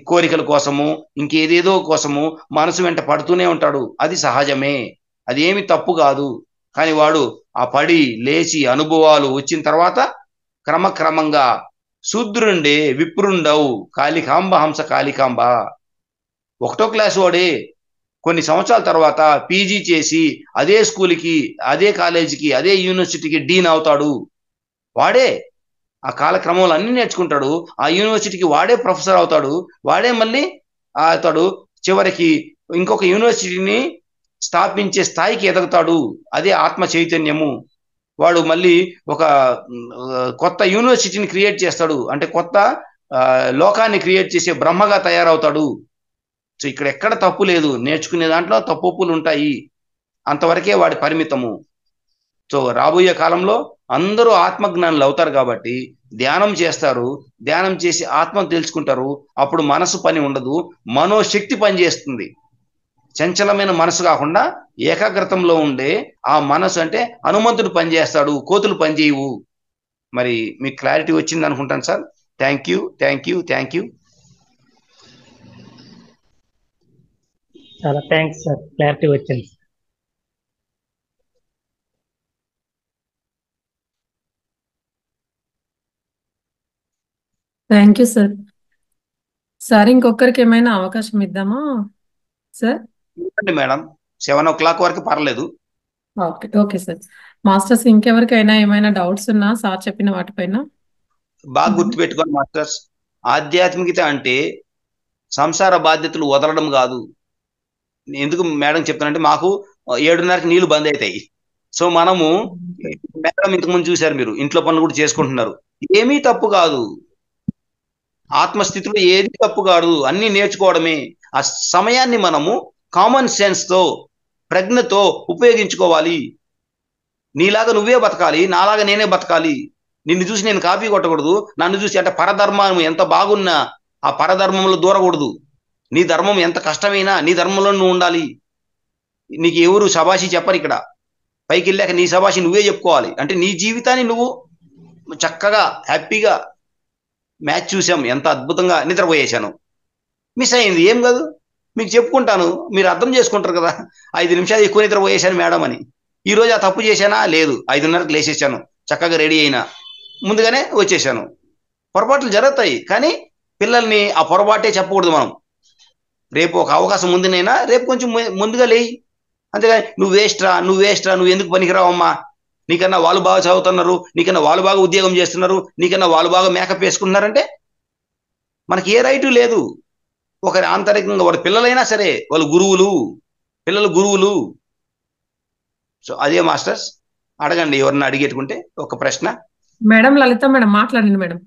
కోరికల కోసము ఇంకేదేదో కోసము మనసు వెంట పడుతూనే ఉంటాడు. అది సహజమే, అది ఏమి తప్పు కాదు. కానీ వాడు ఆ పడి లేచి అనుభవాలు వచ్చిన తర్వాత క్రమక్రమంగా శూద్రుండే విప్రుండవు కాళికాంబ హంస కాళికాంబ. 1వ క్లాసు వాడే కొన్ని సంవత్సరాల తర్వాత పీజీ చేసి అదే స్కూల్కి, అదే కాలేజీకి, అదే యూనివర్సిటీకి డీన్ అవుతాడు. వాడే ఆ కాలక్రమంలో అన్ని నేర్చుకుంటాడు. ఆ యూనివర్సిటీకి వాడే ప్రొఫెసర్ అవుతాడు. వాడే మళ్ళీ అవుతాడు. చివరికి ఇంకొక యూనివర్సిటీని స్థాపించే స్థాయికి ఎదుగుతాడు. అదే ఆత్మ చైతన్యము. వాడు మళ్ళీ ఒక కొత్త యూనివర్సిటీని క్రియేట్ చేస్తాడు. అంటే కొత్త లోకాన్ని క్రియేట్ చేసే బ్రహ్మగా తయారవుతాడు. సో ఇక్కడ ఎక్కడ తప్పు లేదు, నేర్చుకునే దాంట్లో తప్పులు ఉంటాయి, అంతవరకే వాడి పరిమితము. సో రాబోయే కాలంలో అందరూ ఆత్మజ్ఞానులు అవుతారు కాబట్టి ధ్యానం చేస్తారు. ధ్యానం చేసి ఆత్మను తెలుసుకుంటారు. అప్పుడు మనసు పని ఉండదు, మనోశక్తి పనిచేస్తుంది. చంచలమైన మనసు కాకుండా ఏకాగ్రతంలో ఉండే ఆ మనసు అంటే హనుమంతుడు పనిచేస్తాడు, కోతులు పనిచేయవు. మరి మీకు క్లారిటీ వచ్చింది అనుకుంటాను సార్. Thank you. చాలా థ్యాంక్స్ సార్, క్లారిటీ వచ్చింది. Thank you sir. సార్ ఇంకొకరికి ఏమైనా అవకాశం ఇద్దామా సార్? మేడం 7 o'clock వరకు పర్లేదు. Okay sir. మాస్టర్స్ ఇంకెవరికైనా ఏమైనా డౌట్స్ ఉన్నా సార్ చెప్పిన వాటిపైన బాగా గుర్తుపెట్టుకోండి మాస్టర్స్, ఆధ్యాత్మికత అంటే సంసార బాధ్యతలు వదలడం కాదు. ఎందుకు మేడం చెప్తానంటే మాకు 7:30కి నీళ్లు బంద్ అవుతాయి. సో మనము మేడం ఇంతకుముందు చూశారు మీరు, ఇంట్లో పనులు కూడా చేసుకుంటున్నారు. ఏమీ తప్పు కాదు, ఆత్మస్థితిలో ఏది తప్పు కాదు, అన్ని నేర్చుకోవడమే. ఆ సమయాన్ని మనము కామన్ సెన్స్ తో, ప్రజ్ఞతో ఉపయోగించుకోవాలి. నీలాగా నువ్వే బతకాలి, నాలాగా నేనే బతకాలి. నిన్ను చూసి నేను కాపీ కొట్టకూడదు, నన్ను చూసి అంటే పరధర్మం ఎంత బాగున్నా ఆ పరధర్మంలో దూరకూడదు. నీ ధర్మం ఎంత కష్టమైనా నీ ధర్మంలో నువ్వు ఉండాలి. నీకు ఎవరు శబాషి చెప్పరు. ఇక్కడ పైకి వెళ్ళాక నీ శబాషి నువ్వే చెప్పుకోవాలి. అంటే నీ జీవితాన్ని నువ్వు చక్కగా హ్యాపీగా మ్యాచ్ చూసాం, ఎంత అద్భుతంగా నిద్రపోయేశాను, మిస్ అయింది, ఏం కాదు, మీకు చెప్పుకుంటాను, మీరు అర్థం చేసుకుంటారు కదా. 5 నిమిషాలు ఎక్కువ నిద్రపోయేశాను మేడం అని. ఈ రోజు ఆ తప్పు చేశానా? లేదు, 5:30కి లేచేసాను, చక్కగా రెడీ అయినా, ముందుగానే వచ్చేసాను. పొరపాట్లు జరుగుతాయి, కానీ పిల్లల్ని ఆ పొరపాటే చెప్పకూడదు మనం. రేపు ఒక అవకాశం ముందునైనా రేపు కొంచెం ముందుగా లేయి. అంతేగాని నువ్వు వేస్ట్రా, నువ్వు ఎందుకు పనికిరావమ్మా, నీకన్నా వాళ్ళు బాగా చదువుతున్నారు, నీకన్నా వాళ్ళు బాగా ఉద్యోగం చేస్తున్నారు, నీకన్నా వాళ్ళు బాగా మేకప్ వేసుకుంటున్నారంటే మనకి ఏ రైటు లేదు. ఒకరి ఆంతరికంగా వారి పిల్లలైనా సరే వాళ్ళు పిల్లలు గురువులు. సో అదే మాస్టర్స్, అడగండి ఎవరన్నా అడిగేట్టుకుంటే ఒక ప్రశ్న. మేడం లలిత మేడం మాట్లాడండి మేడం.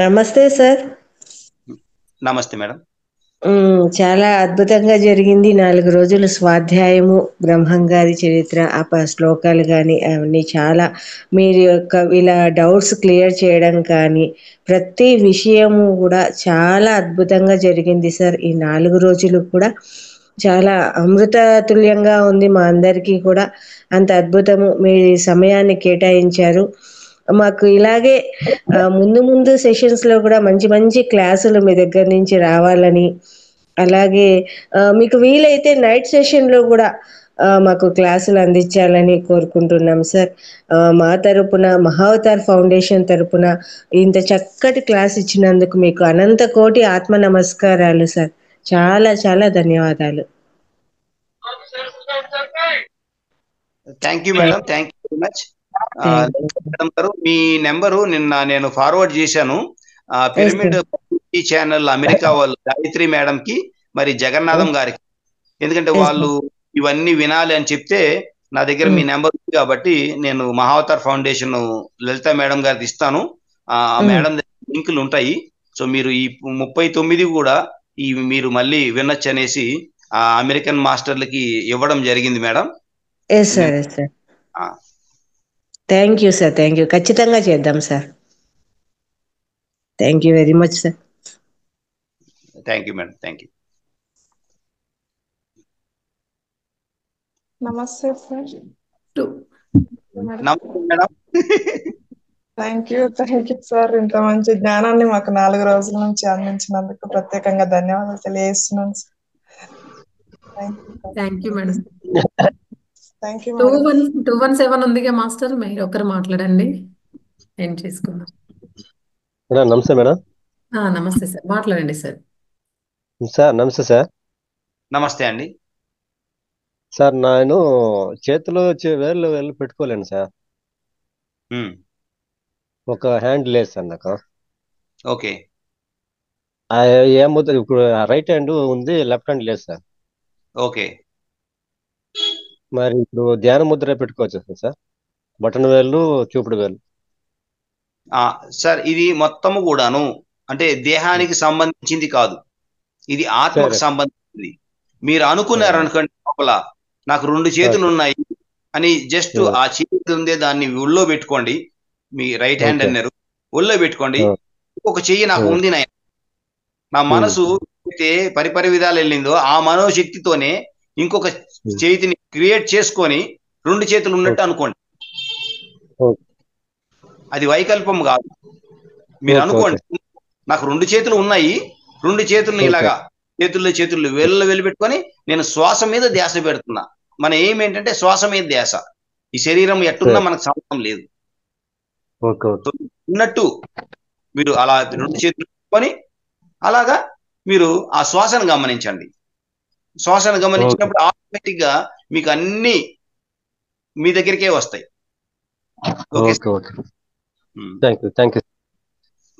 నమస్తే సార్. నమస్తే మేడం. చాలా అద్భుతంగా జరిగింది. 4 రోజులు స్వాధ్యాయము, బ్రహ్మంగారి చరిత్ర, శ్లోకాలు గాని అవన్నీ చాలా మీరు యొక్క ఇలా డౌట్స్ క్లియర్ చేయడం కానీ, ప్రతి విషయము గూడా చాలా అద్భుతంగా జరిగింది సార్. ఈ 4 రోజులు కూడా చాలా అమృత తుల్యంగా ఉంది మా అందరికీ కూడా. అంత అద్భుతము. మీ సమయాన్ని కేటాయించారు. మాకు ఇలాగే ముందు ముందు సెషన్స్‌లో గూడా మంచి మంచి క్లాసులు మీ దగ్గర నుంచి రావాలని, అలాగే మీకు వీలైతే నైట్ సెషన్‌లో గూడా మాకు క్లాసులు అందించాలని కోరుకుంటున్నాం సార్. మా తరపున మహావతార్ ఫౌండేషన్ తరపున ఇంత చక్కటి క్లాస్ ఇచ్చినందుకు మీకు అనంత కోటి ఆత్మ నమస్కారాలు సార్. చాలా చాలా ధన్యవాదాలు. థ్యాంక్ you madam. Thank you very much. Thank you. Madam గారు మీ నెంబరు నిన్న నేను ఫార్వర్డ్ చేశాను. పిరమిడ్ ఛానల్ అమెరికా వాళ్ళు గాయత్రి మేడం కి మరి జగన్నాథం గారికి, ఎందుకంటే వాళ్ళు ఇవన్నీ వినాలి అని చెప్తే నా దగ్గర మీ నెంబర్ ఉంది కాబట్టి నేను మహావతార్ ఫౌండేషన్ లలిత మేడం గారికి ఇస్తాను. ఆ మేడం లింకులు ఉంటాయి. సో మీరు ఈ 39 కూడా మీరు మళ్ళీ వినొచ్చు అనేసి ఆ అమెరికన్ మాస్టర్లకి ఇవ్వడం జరిగింది madam. Yes sir, yes sir. Thank you sir, thank you. ఖచ్చితంగా చేద్దాం sir. Thank you very much sir. Thank you madam. Thank you. నమస్తే సార్. నమస్తే మేడం. Thank you sir. ఇంత మంచి జ్ఞానాన్ని మాకు 4 రోజుల నుంచి అందించినందుకు ప్రత్యేకంగా ధన్యవాదాలు తెలియజేస్తున్నాను sir. Thank you madam. Thank you madam. 217 ఉందిగా మాస్టర్, మీరు ఒకరు మాట్లాడండి, ఏం చేసుకుందాం. మేడం నమస్తే మేడం. నమస్తే సార్, మాట్లాడండి సార్. సార్ నమస్తే సార్. నమస్తే అండి. సార్ నేను చేతిలో వేళ్ళు పెట్టుకోలేను సార్. ఒక హ్యాండ్ లేదు సార్ నాకు. ఓకే. ఏ ముద్ర ఇప్పుడు రైట్ హ్యాండ్ ఉంది, లెఫ్ట్ హ్యాండ్ లేదు సార్. ఓకే. మరి ఇప్పుడు ధ్యాన ముద్ర పెట్టుకోవచ్చు సార్, బటన్ వేళ్ళు, చూపుడు వేళ్ళు. సార్ ఇది మొత్తము కూడాను అంటే దేహానికి సంబంధించింది కాదు, ఇది ఆత్మకు సంబంధించింది. మీరు అనుకున్నారు అనుకోండి లోపల నాకు 2 చేతులు ఉన్నాయి అని, జస్ట్ ఆ చేతులు ఉందే దాన్ని ఒళ్ళో పెట్టుకోండి. మీ రైట్ హ్యాండ్ అన్నారు, ఒళ్ళో పెట్టుకోండి. ఒక చెయ్యి నాకు ఉంది నా మనసు అయితే పరిపరి విధాలు వెళ్ళిందో ఆ మనోశక్తితోనే ఇంకొక చేతిని క్రియేట్ చేసుకొని 2 చేతులు ఉన్నట్టు అనుకోండి. అది వైకల్పం కాదు. మీరు అనుకోండి నాకు 2 చేతులు ఉన్నాయి, 2 చేతులను ఇలాగా చేతుల్లో వెళ్ళి పెట్టుకొని నేను శ్వాస మీద ధ్యాస పెడుతున్నా. మన ఏం ఏంటంటే శ్వాస మీద ధ్యాస. ఈ శరీరం ఎట్టున్నా మనకు సంబంధం లేదు. ఉన్నట్టు మీరు అలా 2 చేతులు పెట్టుకొని అలాగా మీరు ఆ శ్వాసను గమనించండి. శ్వాసను గమనించినప్పుడు ఆటోమేటిక్ గా మీకు అన్ని మీ దగ్గరికే వస్తాయి. Okay.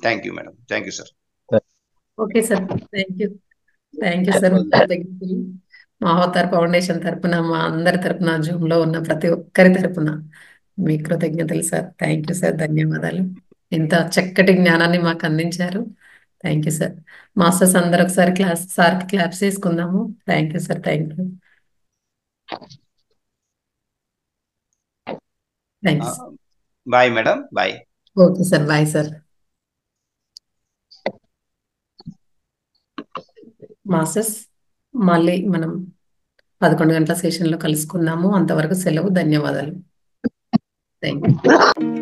Thank you madam. Thank you sir. Okay sir, thank you sir. Mahavatar foundation తరపున, మా అందరి తరపున, జూమ్ లో ఉన్న ప్రతి ఒక్కరి తరపున మీ కృతజ్ఞతలు సార్. థ్యాంక్ యూ సార్, ధన్యవాదాలు. ఇంత చక్కటి జ్ఞానాన్ని మాకు అందించారు. Thank you sir. మాస్టర్స్ అందరు ఒకసారి సార్కి క్లాప్స్ చేసుకుందాము. Thank you sir. Thank you. Thanks. Bye madam. Bye. Okay sir, bye sir. Masters మళ్ళీ మనం 11 గంటల సెషన్లో కలుసుకుందాము. అంతవరకు సెలవు. ధన్యవాదాలు. థ్యాంక్ యూ.